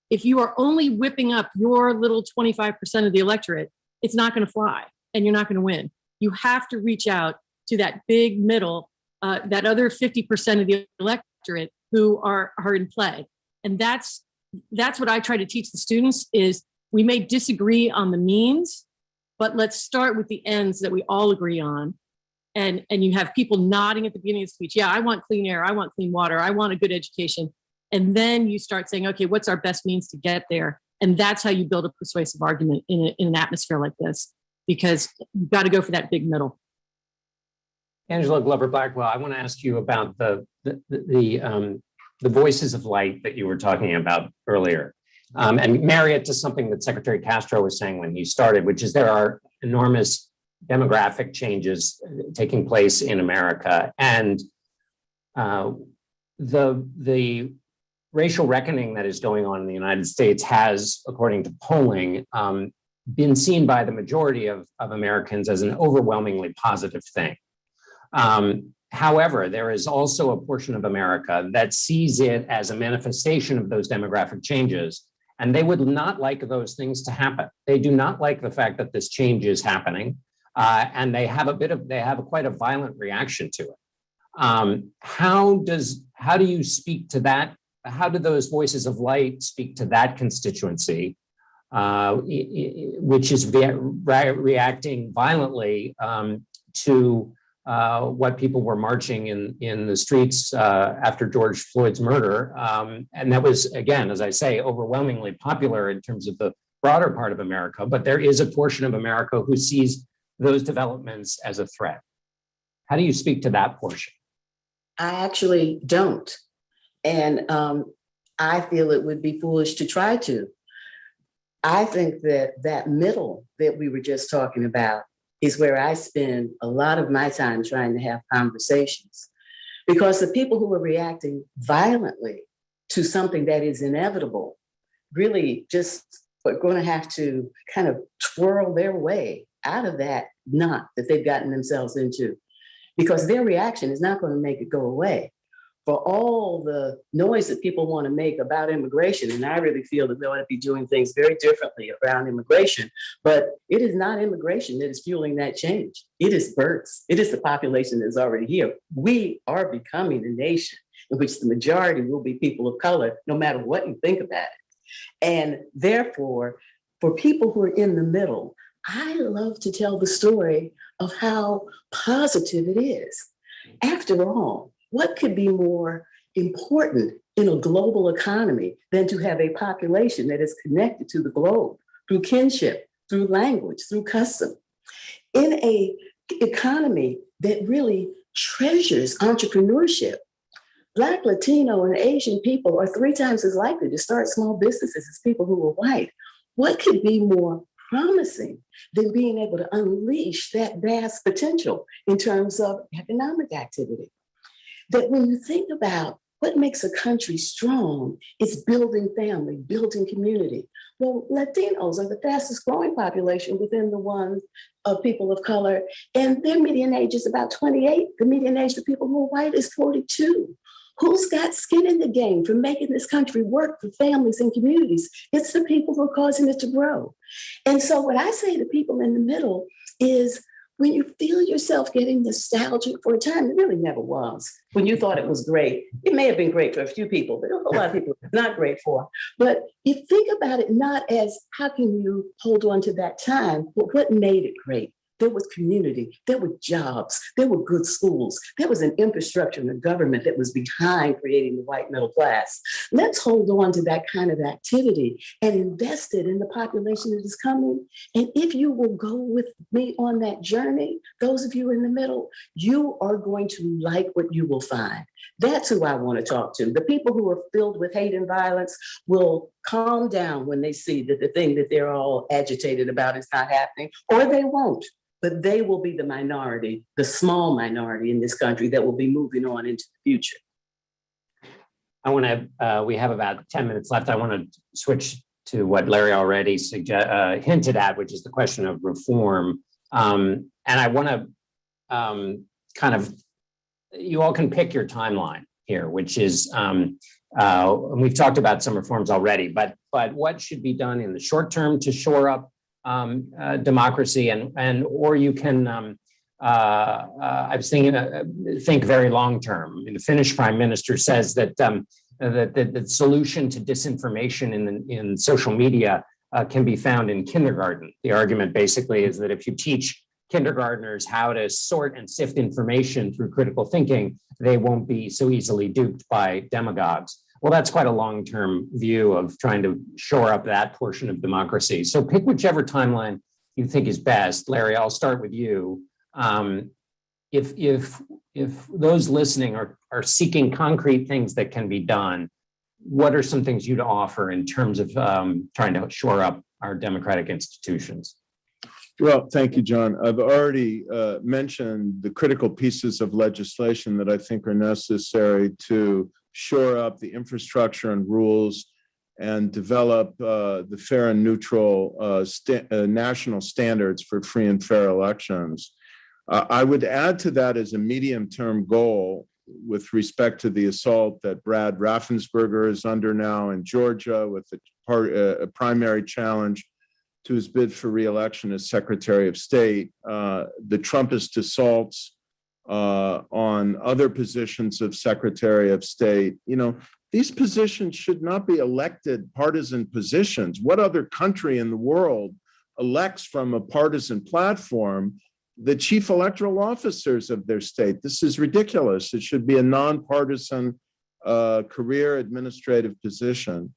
if you are only whipping up your little 25% of the electorate, it's not gonna fly and you're not gonna win. You have to reach out to that big middle, that other 50% of the electorate who are in play. And that's what I try to teach the students is we may disagree on the means, but let's start with the ends that we all agree on. And you have people nodding at the beginning of the speech. Yeah, I want clean air. I want clean water. I want a good education. And then you start saying, okay, what's our best means to get there? And that's how you build a persuasive argument in an atmosphere like this, because you've got to go for that big middle. Angela Glover-Blackwell, I want to ask you about the voices of light that you were talking about earlier, and marry it to something that Secretary Castro was saying when he started, which is there are enormous demographic changes taking place in America, and the racial reckoning that is going on in the United States has, according to polling, been seen by the majority of Americans as an overwhelmingly positive thing. However, there is also a portion of America that sees it as a manifestation of those demographic changes, and they would not like those things to happen. They do not like the fact that this change is happening, and they have quite a violent reaction to it. How do you speak to that? How do those voices of light speak to that constituency, which is reacting violently to what people were marching in the streets after George Floyd's murder. And that was, again, as I say, overwhelmingly popular in terms of the broader part of America, but there is a portion of America who sees those developments as a threat. How do you speak to that portion? I actually don't. And I feel it would be foolish to try to. I think that that middle that we were just talking about is where I spend a lot of my time trying to have conversations. Because the people who are reacting violently to something that is inevitable really just are going to have to kind of twirl their way out of that knot that they've gotten themselves into, because their reaction is not going to make it go away. For all the noise that people want to make about immigration, and I really feel that they ought to be doing things very differently around immigration, but it is not immigration that is fueling that change. It is births. It is the population that is already here. We are becoming a nation in which the majority will be people of color, no matter what you think about it. And therefore, for people who are in the middle, I love to tell the story of how positive it is. After all, what could be more important in a global economy than to have a population that is connected to the globe through kinship, through language, through custom? In an economy that really treasures entrepreneurship, Black, Latino, and Asian people are 3 times as likely to start small businesses as people who are white. What could be more promising than being able to unleash that vast potential in terms of economic activity? That when you think about what makes a country strong, it's building family, building community. Well, Latinos are the fastest growing population within the ones of people of color, and their median age is about 28. The median age of people who are white is 42. Who's got skin in the game for making this country work for families and communities? It's the people who are causing it to grow. And so what I say to people in the middle is, when you feel yourself getting nostalgic for a time, it really never was, when you thought it was great. It may have been great for a few people, but a whole lot of people it's not great for. But you think about it not as how can you hold on to that time, but what made it great? There was community, there were jobs, there were good schools, there was an infrastructure in the government that was behind creating the white middle class. Let's hold on to that kind of activity and invest it in the population that is coming. And if you will go with me on that journey, those of you in the middle, you are going to like what you will find. That's who I want to talk to. The people who are filled with hate and violence will calm down when they see that the thing that they're all agitated about is not happening, or they won't. But they will be the minority, the small minority in this country that will be moving on into the future. I want to, we have about 10 minutes left. I want to switch to what Larry already hinted at, which is the question of reform. And I want to kind of, you all can pick your timeline here, which is, we've talked about some reforms already, but what should be done in the short term to shore up democracy, or you can I was thinking think very long term. I mean, the Finnish prime minister says that the solution to disinformation in social media can be found in kindergarten. The argument basically is that if you teach kindergartners how to sort and sift information through critical thinking, they won't be so easily duped by demagogues. Well, that's quite a long-term view of trying to shore up that portion of democracy. So pick whichever timeline you think is best. Larry, I'll start with you. If those listening are seeking concrete things that can be done, what are some things you'd offer in terms of trying to shore up our democratic institutions? Well, thank you, John. I've already mentioned the critical pieces of legislation that I think are necessary to shore up the infrastructure and rules and develop the fair and neutral national standards for free and fair elections. I would add to that as a medium-term goal with respect to the assault that Brad Raffensperger is under now in Georgia with a primary challenge to his bid for re-election as Secretary of State, the Trumpist assaults on other positions of Secretary of State. You know, these positions should not be elected partisan positions. What other country in the world elects from a partisan platform the chief electoral officers of their state? This is ridiculous. It should be a nonpartisan career administrative position.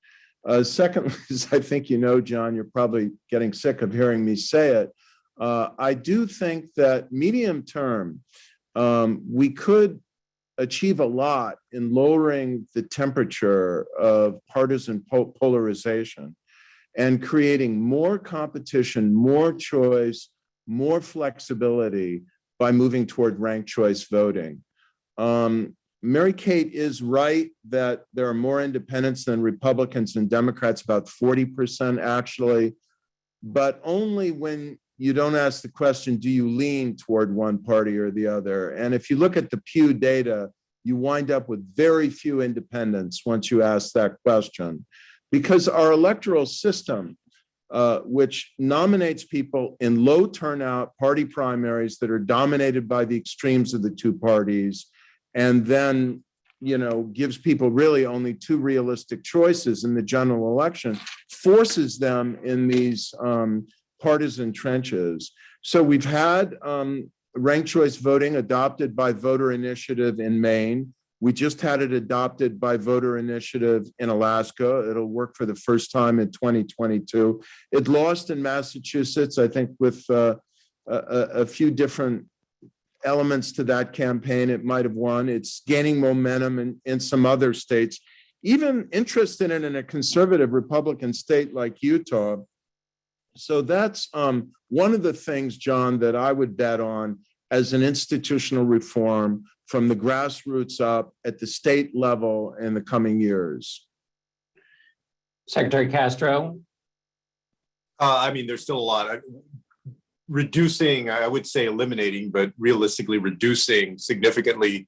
Secondly, as I think you know, John, you're probably getting sick of hearing me say it. I do think that medium term, we could achieve a lot in lowering the temperature of partisan polarization and creating more competition, more choice, more flexibility by moving toward ranked choice voting. Mary Kate is right that there are more independents than Republicans and Democrats, about 40% actually, but only when you don't ask the question, do you lean toward one party or the other? And if you look at the Pew data, you wind up with very few independents once you ask that question. Because our electoral system, which nominates people in low turnout party primaries that are dominated by the extremes of the two parties, and then gives people really only two realistic choices in the general election, forces them in these partisan trenches. So we've had ranked choice voting adopted by voter initiative in Maine. We just had it adopted by voter initiative in Alaska. It'll work for the first time in 2022. It lost in Massachusetts, I think, with a few different elements to that campaign. It might have won. It's gaining momentum in some other states, even interested in a conservative Republican state like Utah. So that's one of the things, John, that I would bet on as an institutional reform from the grassroots up at the state level in the coming years. Secretary Castro? There's still a lot. Reducing, I would say eliminating, but realistically reducing significantly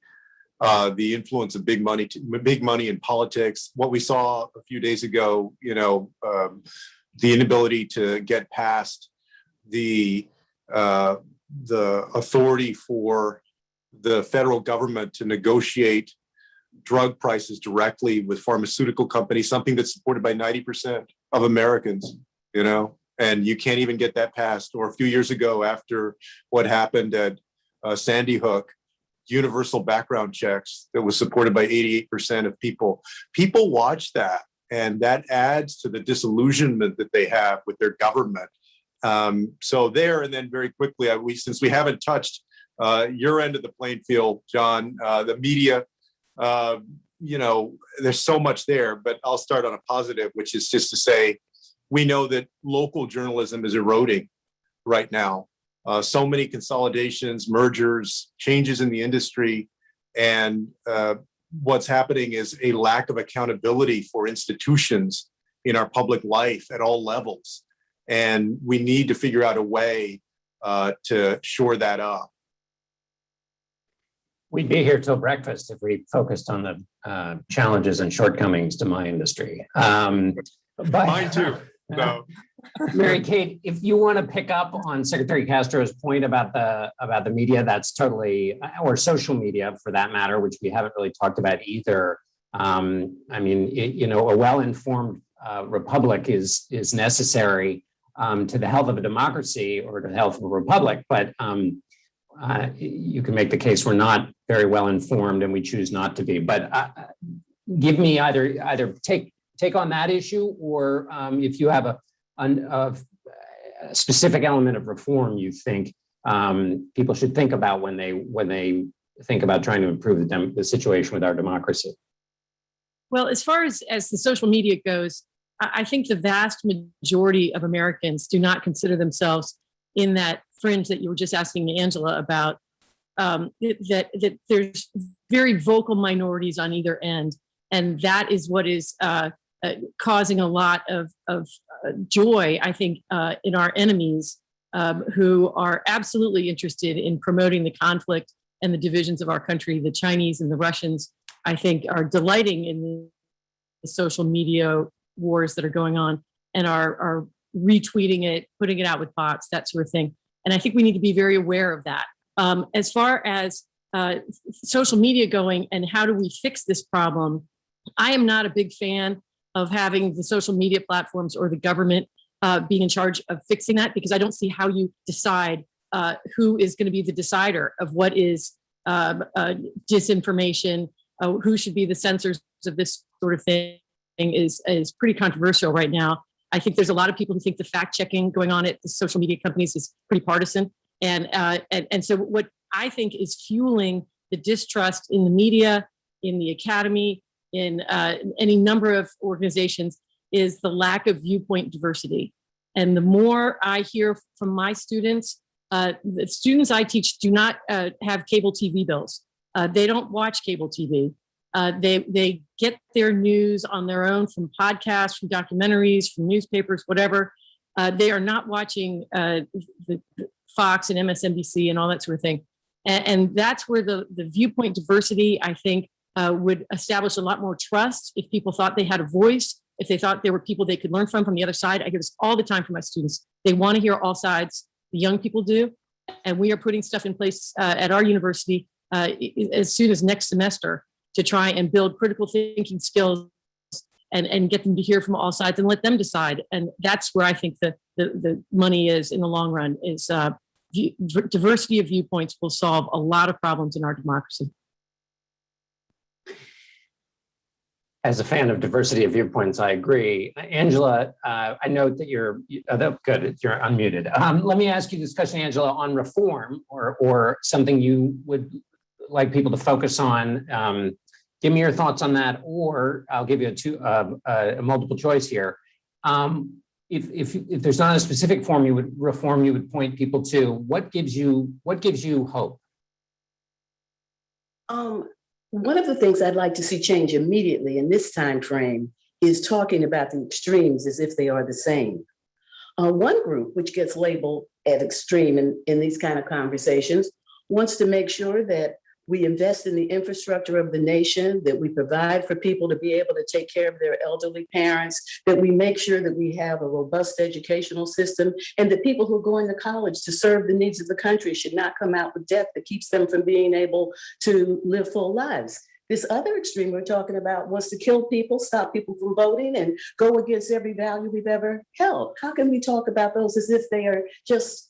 the influence of big money in politics. What we saw a few days ago, the inability to get past the authority for the federal government to negotiate drug prices directly with pharmaceutical companies, something that's supported by 90% of Americans, and you can't even get that passed. Or a few years ago, after what happened at Sandy Hook, universal background checks that was supported by 88% of people. People watch that, and that adds to the disillusionment that they have with their government. So there, and then very quickly, since we haven't touched your end of the playing field, John, the media, there's so much there, but I'll start on a positive, which is just to say, we know that local journalism is eroding right now. So many consolidations, mergers, changes in the industry, and what's happening is a lack of accountability for institutions in our public life at all levels. And we need to figure out a way to shore that up. We'd be here till breakfast if we focused on the challenges and shortcomings to my industry. Mine too. No. Mary Kate, if you want to pick up on Secretary Castro's point about the media, that's totally, or social media for that matter, which we haven't really talked about either. A well-informed republic is necessary to the health of a democracy or to the health of a republic, but you can make the case we're not very well informed and we choose not to be. But give me either take on that issue, or if you have a specific element of reform you think people should think about when they think about trying to improve the situation with our democracy. Well, as far as the social media goes, I think the vast majority of Americans do not consider themselves in that fringe that you were just asking Angela about, that there's very vocal minorities on either end. And that is what is causing a lot of joy, I think, in our enemies who are absolutely interested in promoting the conflict and the divisions of our country. The Chinese and the Russians, I think, are delighting in the social media wars that are going on and are retweeting it, putting it out with bots, that sort of thing. And I think we need to be very aware of that. As far as social media going and how do we fix this problem, I am not a big fan of having the social media platforms or the government being in charge of fixing that, because I don't see how you decide who is going to be the decider of what is disinformation, who should be the censors of this sort of thing. is pretty controversial right now. I think there's a lot of people who think the fact checking going on at the social media companies is pretty partisan. And so what I think is fueling the distrust in the media, in the academy, in any number of organizations is the lack of viewpoint diversity. And the more I hear from my students, the students I teach do not have cable TV bills. They don't watch cable TV. They get their news on their own from podcasts, from documentaries, from newspapers, whatever. They are not watching the Fox and MSNBC and all that sort of thing. And that's where the viewpoint diversity, I think, would establish a lot more trust if people thought they had a voice, if they thought there were people they could learn from the other side. I hear this all the time from my students. They want to hear all sides. The young people do. And we are putting stuff in place at our university as soon as next semester to try and build critical thinking skills and get them to hear from all sides and let them decide. And that's where I think the money is in the long run, is diversity of viewpoints will solve a lot of problems in our democracy. As a fan of diversity of viewpoints, I agree. Angela, I note that you're good. You're unmuted. Let me ask you this question, Angela, on reform or something you would like people to focus on. Give me your thoughts on that, or I'll give you a multiple choice here. If there's not a specific reform you would point people to, what gives you hope? One of the things I'd like to see change immediately in this time frame is talking about the extremes as if they are the same. One group, which gets labeled as extreme in these kind of conversations, wants to make sure that we invest in the infrastructure of the nation, that we provide for people to be able to take care of their elderly parents, that we make sure that we have a robust educational system, and that people who are going to college to serve the needs of the country should not come out with debt that keeps them from being able to live full lives. This other extreme we're talking about wants to kill people, stop people from voting, and go against every value we've ever held. How can we talk about those as if they are just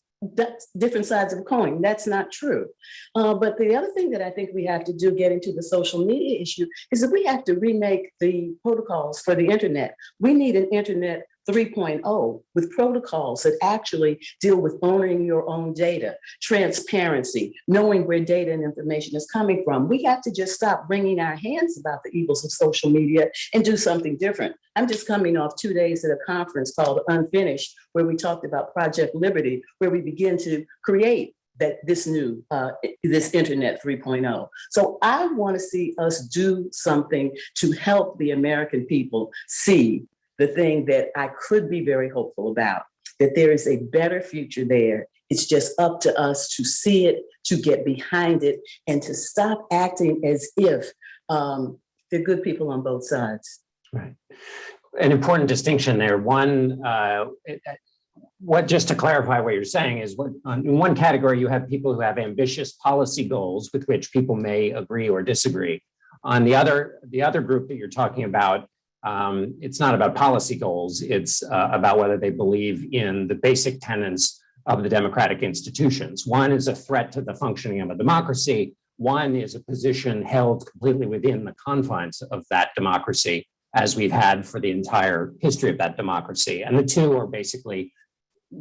different sides of a coin? That's not true. But the other thing that I think we have to do, getting to the social media issue, is that we have to remake the protocols for the internet. We need an internet 3.0 with protocols that actually deal with owning your own data, transparency, knowing where data and information is coming from. We have to just stop wringing our hands about the evils of social media and do something different. I'm just coming off 2 days at a conference called Unfinished, where we talked about Project Liberty, where we begin to create this internet 3.0. So I want to see us do something to help the American people see the thing that I could be very hopeful about, that there is a better future there. It's just up to us to see it, to get behind it, and to stop acting as if there are good people on both sides. Right. An important distinction there. One, just to clarify what you're saying is, in one category, you have people who have ambitious policy goals with which people may agree or disagree. On the other group that you're talking about, it's not about policy goals. It's about whether they believe in the basic tenets of the democratic institutions. One is a threat to the functioning of a democracy. One is a position held completely within the confines of that democracy, as we've had for the entire history of that democracy. And the two are basically,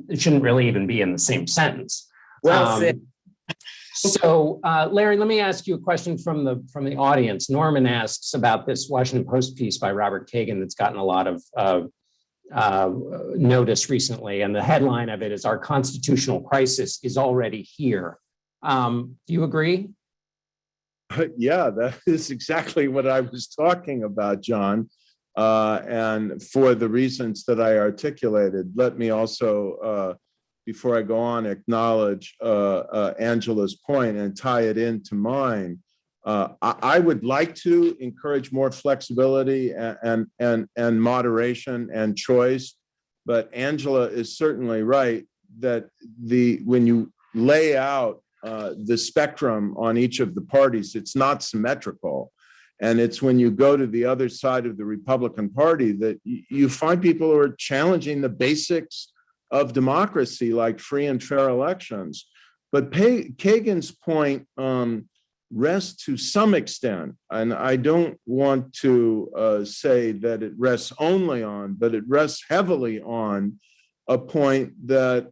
it shouldn't really even be in the same sentence. Well said. So, Larry, let me ask you a question from the audience. Norman asks about this Washington Post piece by Robert Kagan that's gotten a lot of notice recently. And the headline of it is, "Our constitutional crisis is already here." Do you agree? Yeah, that is exactly what I was talking about, John. And for the reasons that I articulated, let me also, before I go on, acknowledge Angela's point and tie it into mine. I would like to encourage more flexibility and moderation and choice, but Angela is certainly right that when you lay out the spectrum on each of the parties, it's not symmetrical. And it's when you go to the other side of the Republican Party that you find people who are challenging the basics of democracy, like free and fair elections. But Kagan's point rests to some extent, and I don't want to say that it rests only on, but it rests heavily on a point that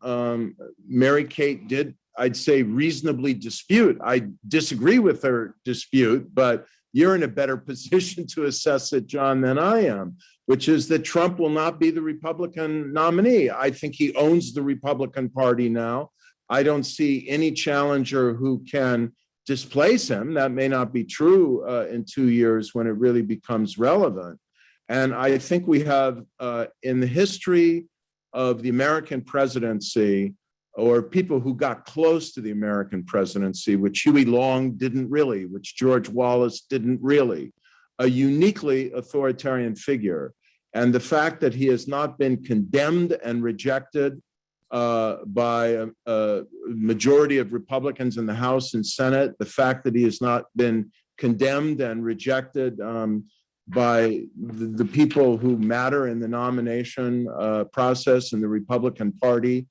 Mary Kate did, I'd say, reasonably dispute. I disagree with her dispute, but you're in a better position to assess it, John, than I am, which is that Trump will not be the Republican nominee. I think he owns the Republican Party now. I don't see any challenger who can displace him. That may not be true in 2 years when it really becomes relevant. And I think we have in the history of the American presidency, or people who got close to the American presidency, which Huey Long didn't really, which George Wallace didn't really, a uniquely authoritarian figure. And the fact that he has not been condemned and rejected by a majority of Republicans in the House and Senate, the fact that he has not been condemned and rejected by the people who matter in the nomination process in the Republican Party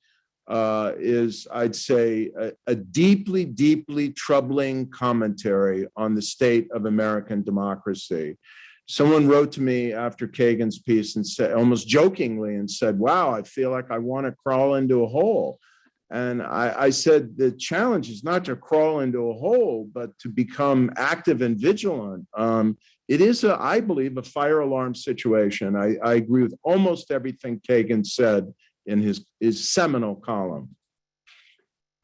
is, I'd say, a deeply, deeply troubling commentary on the state of American democracy. Someone wrote to me after Kagan's piece and said, almost jokingly, and said, wow, I feel like I want to crawl into a hole. And I said, the challenge is not to crawl into a hole, but to become active and vigilant. It is, I believe, a fire alarm situation. I agree with almost everything Kagan said in his seminal column.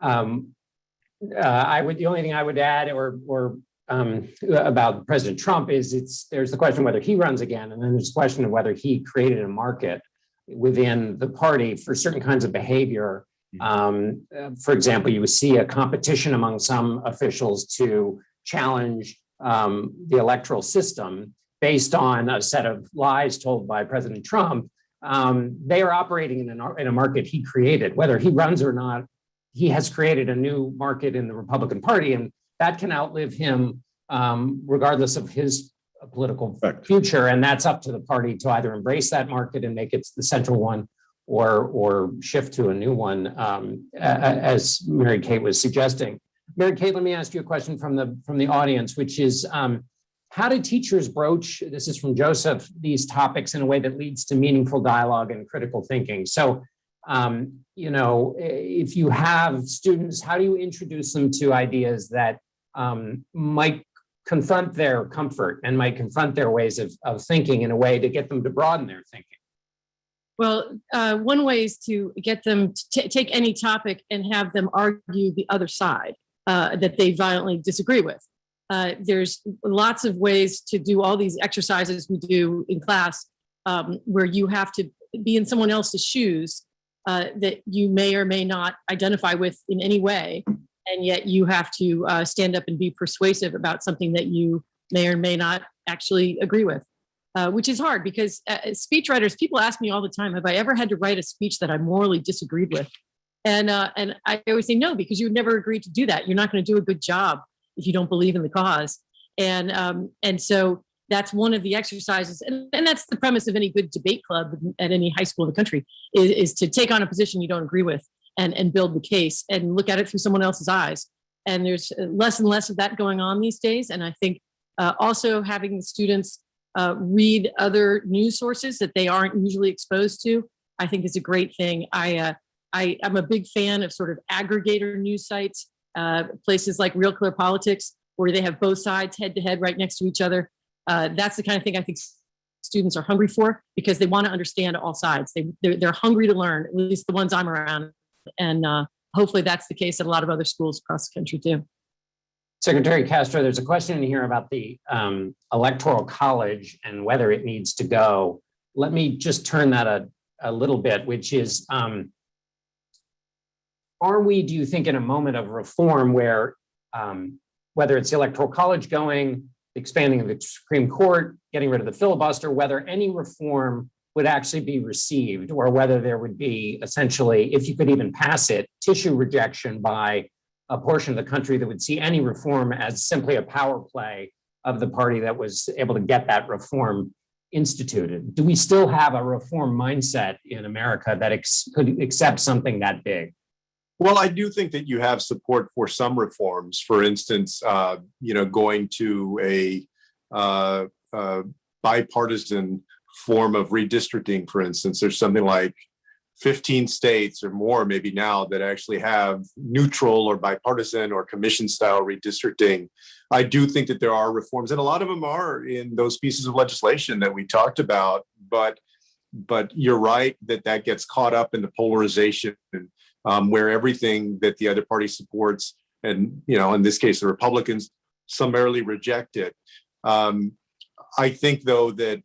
The only thing I would add about President Trump is there's the question whether he runs again, and then there's the question of whether he created a market within the party for certain kinds of behavior. For example, you would see a competition among some officials to challenge the electoral system based on a set of lies told by President Trump. They are operating in a market he created. Whether he runs or not, he has created a new market in the Republican Party, and that can outlive him regardless of his political future. And that's up to the party to either embrace that market and make it the central one, or shift to a new one, as Mary Kate was suggesting. Mary Kate, let me ask you a question from the audience, which is, how do teachers broach, this is from Joseph, these topics in a way that leads to meaningful dialogue and critical thinking? So, if you have students, how do you introduce them to ideas that might confront their comfort and might confront their ways of thinking in a way to get them to broaden their thinking? Well, one way is to get them to take any topic and have them argue the other side that they violently disagree with. There's lots of ways to do all these exercises we do in class where you have to be in someone else's shoes that you may or may not identify with in any way. And yet you have to stand up and be persuasive about something that you may or may not actually agree with, which is hard because speechwriters, people ask me all the time, have I ever had to write a speech that I morally disagreed with? And I always say no, because you would never agree to do that. You're not going to do a good job if you don't believe in the cause. And so that's one of the exercises. And that's the premise of any good debate club at any high school in the country is to take on a position you don't agree with and build the case and look at it through someone else's eyes. And there's less and less of that going on these days. And I think also having the students read other news sources that they aren't usually exposed to, I think is a great thing. I'm a big fan of sort of aggregator news sites, places like Real Clear Politics, where they have both sides head to head right next to each other. That's the kind of thing I think students are hungry for because they want to understand all sides. They're hungry to learn, at least the ones I'm around. And hopefully that's the case at a lot of other schools across the country too. Secretary Castro, there's a question in here about the Electoral College and whether it needs to go. Let me just turn that a little bit, which is, are we, do you think, in a moment of reform where whether it's the Electoral College going, expanding of the Supreme Court, getting rid of the filibuster, whether any reform would actually be received, or whether there would be essentially, if you could even pass it, tissue rejection by a portion of the country that would see any reform as simply a power play of the party that was able to get that reform instituted? Do we still have a reform mindset in America that could accept something that big? Well, I do think that you have support for some reforms. For instance, going to a bipartisan form of redistricting, for instance. There's something like 15 states or more maybe now that actually have neutral or bipartisan or commission style redistricting. I do think that there are reforms, and a lot of them are in those pieces of legislation that we talked about, but you're right that gets caught up in the polarization where everything that the other party supports, and in this case the Republicans, summarily reject it. I think though that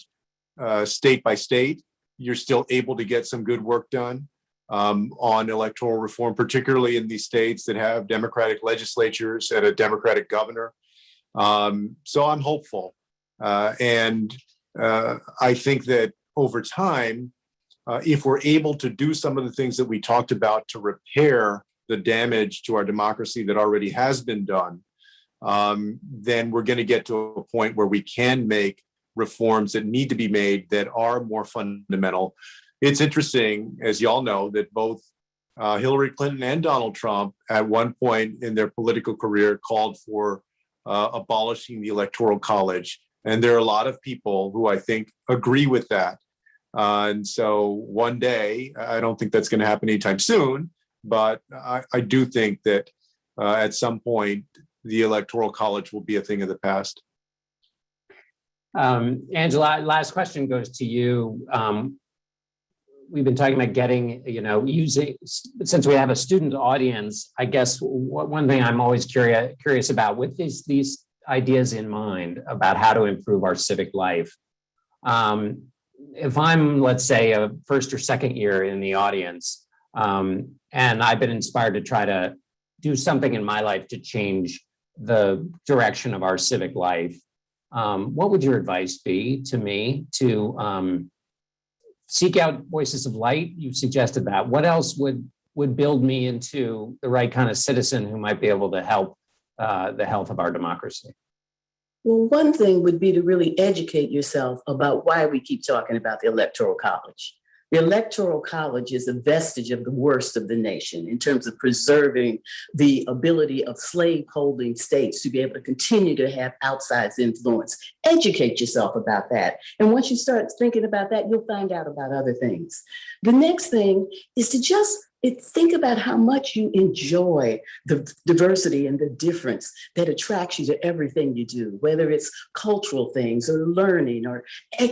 state by state, you're still able to get some good work done on electoral reform, particularly in these states that have Democratic legislatures and a Democratic governor. So I'm hopeful. And I think that over time, if we're able to do some of the things that we talked about to repair the damage to our democracy that already has been done, then we're going to get to a point where we can make reforms that need to be made that are more fundamental. It's interesting, as you all know, that both Hillary Clinton and Donald Trump at one point in their political career called for abolishing the Electoral College. And there are a lot of people who I think agree with that. And so one day, I don't think that's going to happen anytime soon, but I do think that at some point, the Electoral College will be a thing of the past. Angela, last question goes to you. We've been talking about getting, using, since we have a student audience, I guess one thing I'm always curious about with these ideas in mind about how to improve our civic life. If I'm, let's say, a first or second year in the audience, and I've been inspired to try to do something in my life to change the direction of our civic life, what would your advice be to me to seek out voices of light? You've suggested that. What else would build me into the right kind of citizen who might be able to help the health of our democracy? Well, one thing would be to really educate yourself about why we keep talking about the Electoral College. The Electoral College is a vestige of the worst of the nation in terms of preserving the ability of slave-holding states to be able to continue to have outsized influence. Educate yourself about that. And once you start thinking about that, you'll find out about other things. The next thing is to just think about how much you enjoy the diversity and the difference that attracts you to everything you do, whether it's cultural things or learning or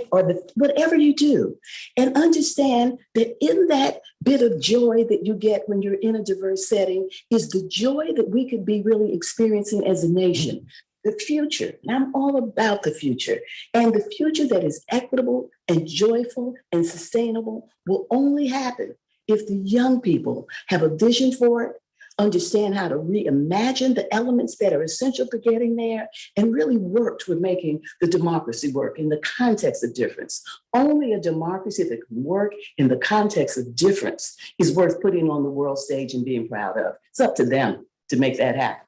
whatever you do. And understand that in that bit of joy that you get when you're in a diverse setting is the joy that we could be really experiencing as a nation. The future, and I'm all about the future. And the future that is equitable and joyful and sustainable will only happen if the young people have a vision for it, understand how to reimagine the elements that are essential for getting there, and really work toward making the democracy work in the context of difference. Only a democracy that can work in the context of difference is worth putting on the world stage and being proud of. It's up to them to make that happen.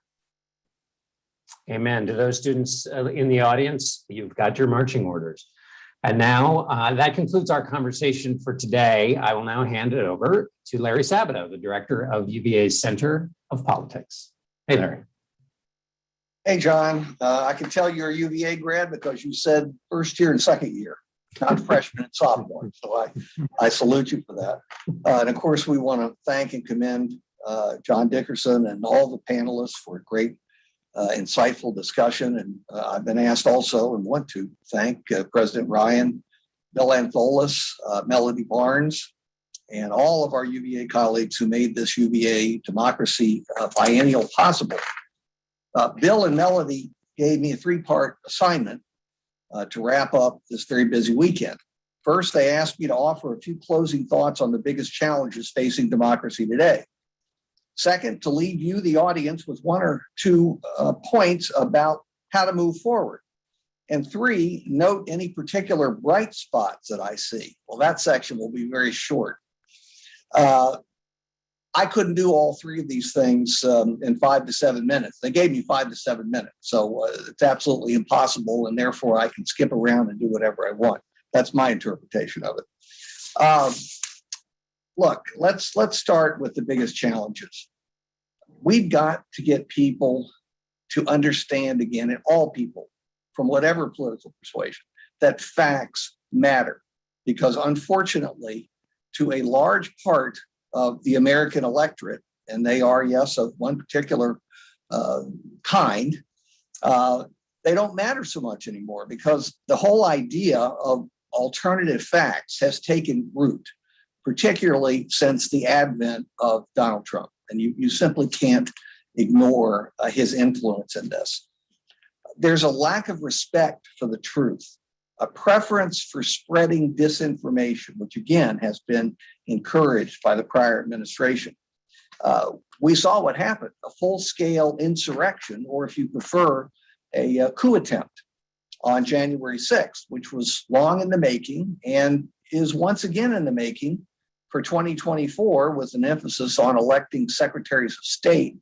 Amen. To those students in the audience, you've got your marching orders. And now that concludes our conversation for today. I will now hand it over to Larry Sabato, the director of UVA's Center of Politics. Hey, Larry. Hey, John. I can tell you're a UVA grad because you said first year and second year, not freshman and sophomore. So I salute you for that. And of course, we want to thank and commend John Dickerson and all the panelists for a great insightful discussion. And I've been asked also and want to thank President Ryan, Bill Antholis, Melody Barnes, and all of our UVA colleagues who made this UVA Democracy Biennial possible. Bill and Melody gave me a three-part assignment to wrap up this very busy weekend. First, they asked me to offer a few closing thoughts on the biggest challenges facing democracy today. Second, to leave you, the audience, with one or two points about how to move forward. And three, note any particular bright spots that I see. Well, that section will be very short. I couldn't do all three of these things in 5 to 7 minutes. They gave me 5 to 7 minutes. So it's absolutely impossible. And therefore, I can skip around and do whatever I want. That's my interpretation of it. Look, let's start with the biggest challenges. we've got to get people to understand again, and all people from whatever political persuasion, that facts matter. Because unfortunately, to a large part of the American electorate, and they are, yes, of one particular kind, they don't matter so much anymore, because the whole idea of alternative facts has taken root, particularly since the advent of Donald Trump. And you simply can't ignore his influence in this. There's a lack of respect for the truth, a preference for spreading disinformation, which again has been encouraged by the prior administration. We saw what happened, a full-scale insurrection, or if you prefer, a coup attempt on January 6th, which was long in the making and is once again in the making for 2024, with an emphasis on electing secretaries of state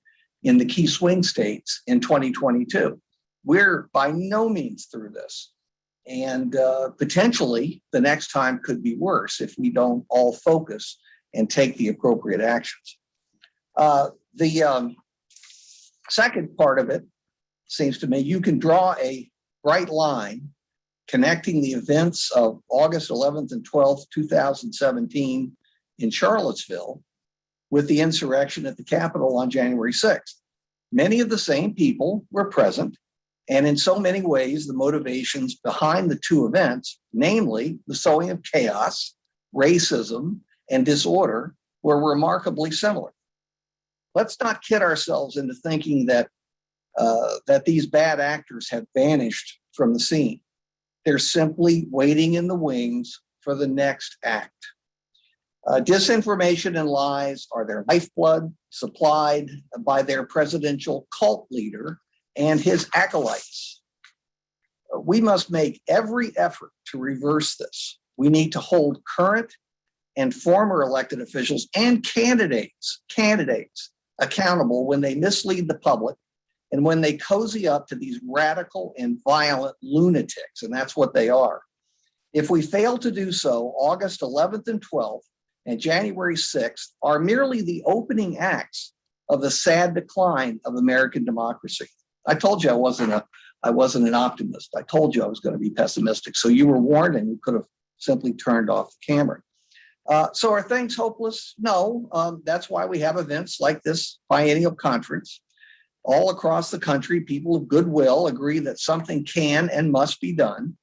in the key swing states in 2022. We're by no means through this. And potentially the next time could be worse if we don't all focus and take the appropriate actions. The second part of it seems to me, you can draw a bright line connecting the events of August 11th and 12th, 2017 in Charlottesville with the insurrection at the Capitol on January 6th. Many of the same people were present, and in so many ways, the motivations behind the two events, namely the sowing of chaos, racism, and disorder, were remarkably similar. Let's not kid ourselves into thinking that these bad actors have vanished from the scene. They're simply waiting in the wings for the next act. Disinformation and lies are their lifeblood, supplied by their presidential cult leader and his acolytes. We must make every effort to reverse this. We need to hold current and former elected officials and candidates accountable when they mislead the public and when they cozy up to these radical and violent lunatics, and that's what they are. If we fail to do so, August 11th and 12th and January 6th are merely the opening acts of the sad decline of American democracy. I told you I wasn't an optimist. I told you I was going to be pessimistic. So you were warned, and you could have simply turned off the camera. So are things hopeless? No. That's why we have events like this biennial conference. All across the country, people of goodwill agree that something can and must be done.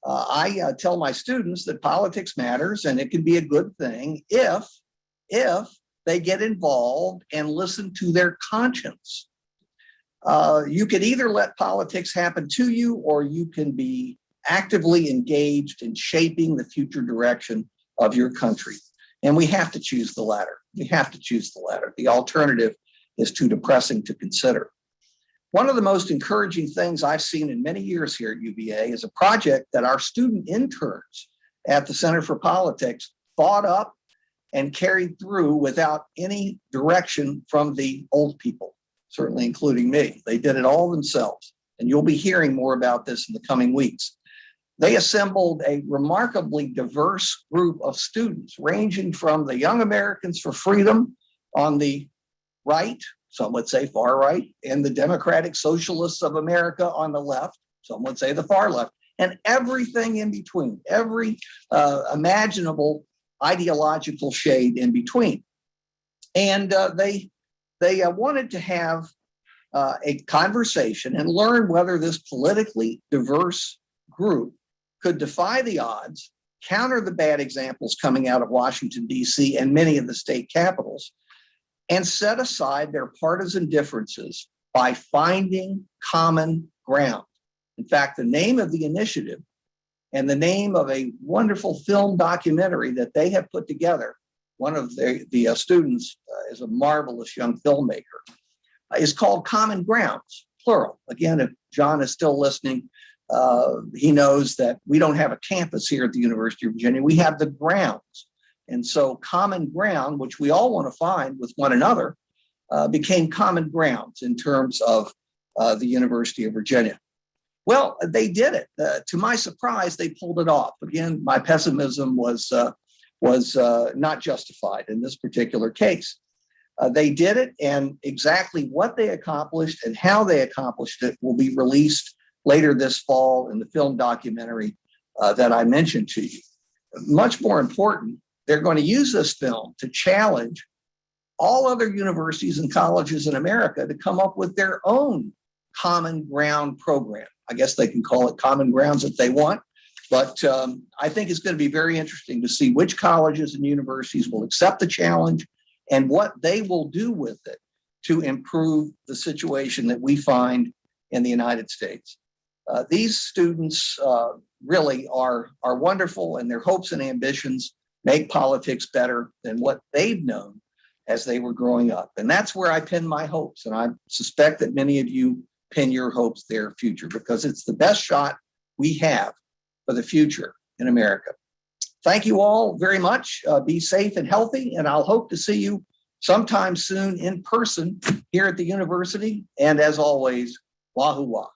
I tell my students that politics matters, and it can be a good thing if they get involved and listen to their conscience. You can either let politics happen to you, or you can be actively engaged in shaping the future direction of your country. And we have to choose the latter. We have to choose the latter. The alternative is too depressing to consider. One of the most encouraging things I've seen in many years here at UVA is a project that our student interns at the Center for Politics thought up and carried through without any direction from the old people, certainly including me. They did it all themselves, and you'll be hearing more about this in the coming weeks. They assembled a remarkably diverse group of students, ranging from the Young Americans for Freedom on the right, some would say far right, and the Democratic Socialists of America on the left, some would say the far left, and everything in between, every imaginable ideological shade in between. And they wanted to have a conversation and learn whether this politically diverse group could defy the odds, counter the bad examples coming out of Washington, D.C. and many of the state capitals, and set aside their partisan differences by finding common ground. In fact, the name of the initiative and the name of a wonderful film documentary that they have put together, one of the students is a marvelous young filmmaker, is called Common Grounds, plural. Again, if John is still listening, he knows that we don't have a campus here at the University of Virginia. We have the grounds. And so common ground, which we all want to find with one another, became common grounds in terms of the University of Virginia. Well, they did it. To my surprise, they pulled it off. Again, my pessimism was not justified in this particular case. They did it, and exactly what they accomplished and how they accomplished it will be released later this fall in the film documentary that I mentioned to you. Much more important, they're going to use this film to challenge all other universities and colleges in America to come up with their own common ground program. I guess they can call it common grounds if they want, but I think it's going to be very interesting to see which colleges and universities will accept the challenge and what they will do with it to improve the situation that we find in the United States. These students really are wonderful, and their hopes and ambitions make politics better than what they've known as they were growing up. And that's where I pin my hopes. And I suspect that many of you pin your hopes there, future, because it's the best shot we have for the future in America. Thank you all very much. Be safe and healthy, and I'll hope to see you sometime soon in person here at the university. And as always, wahoo wah.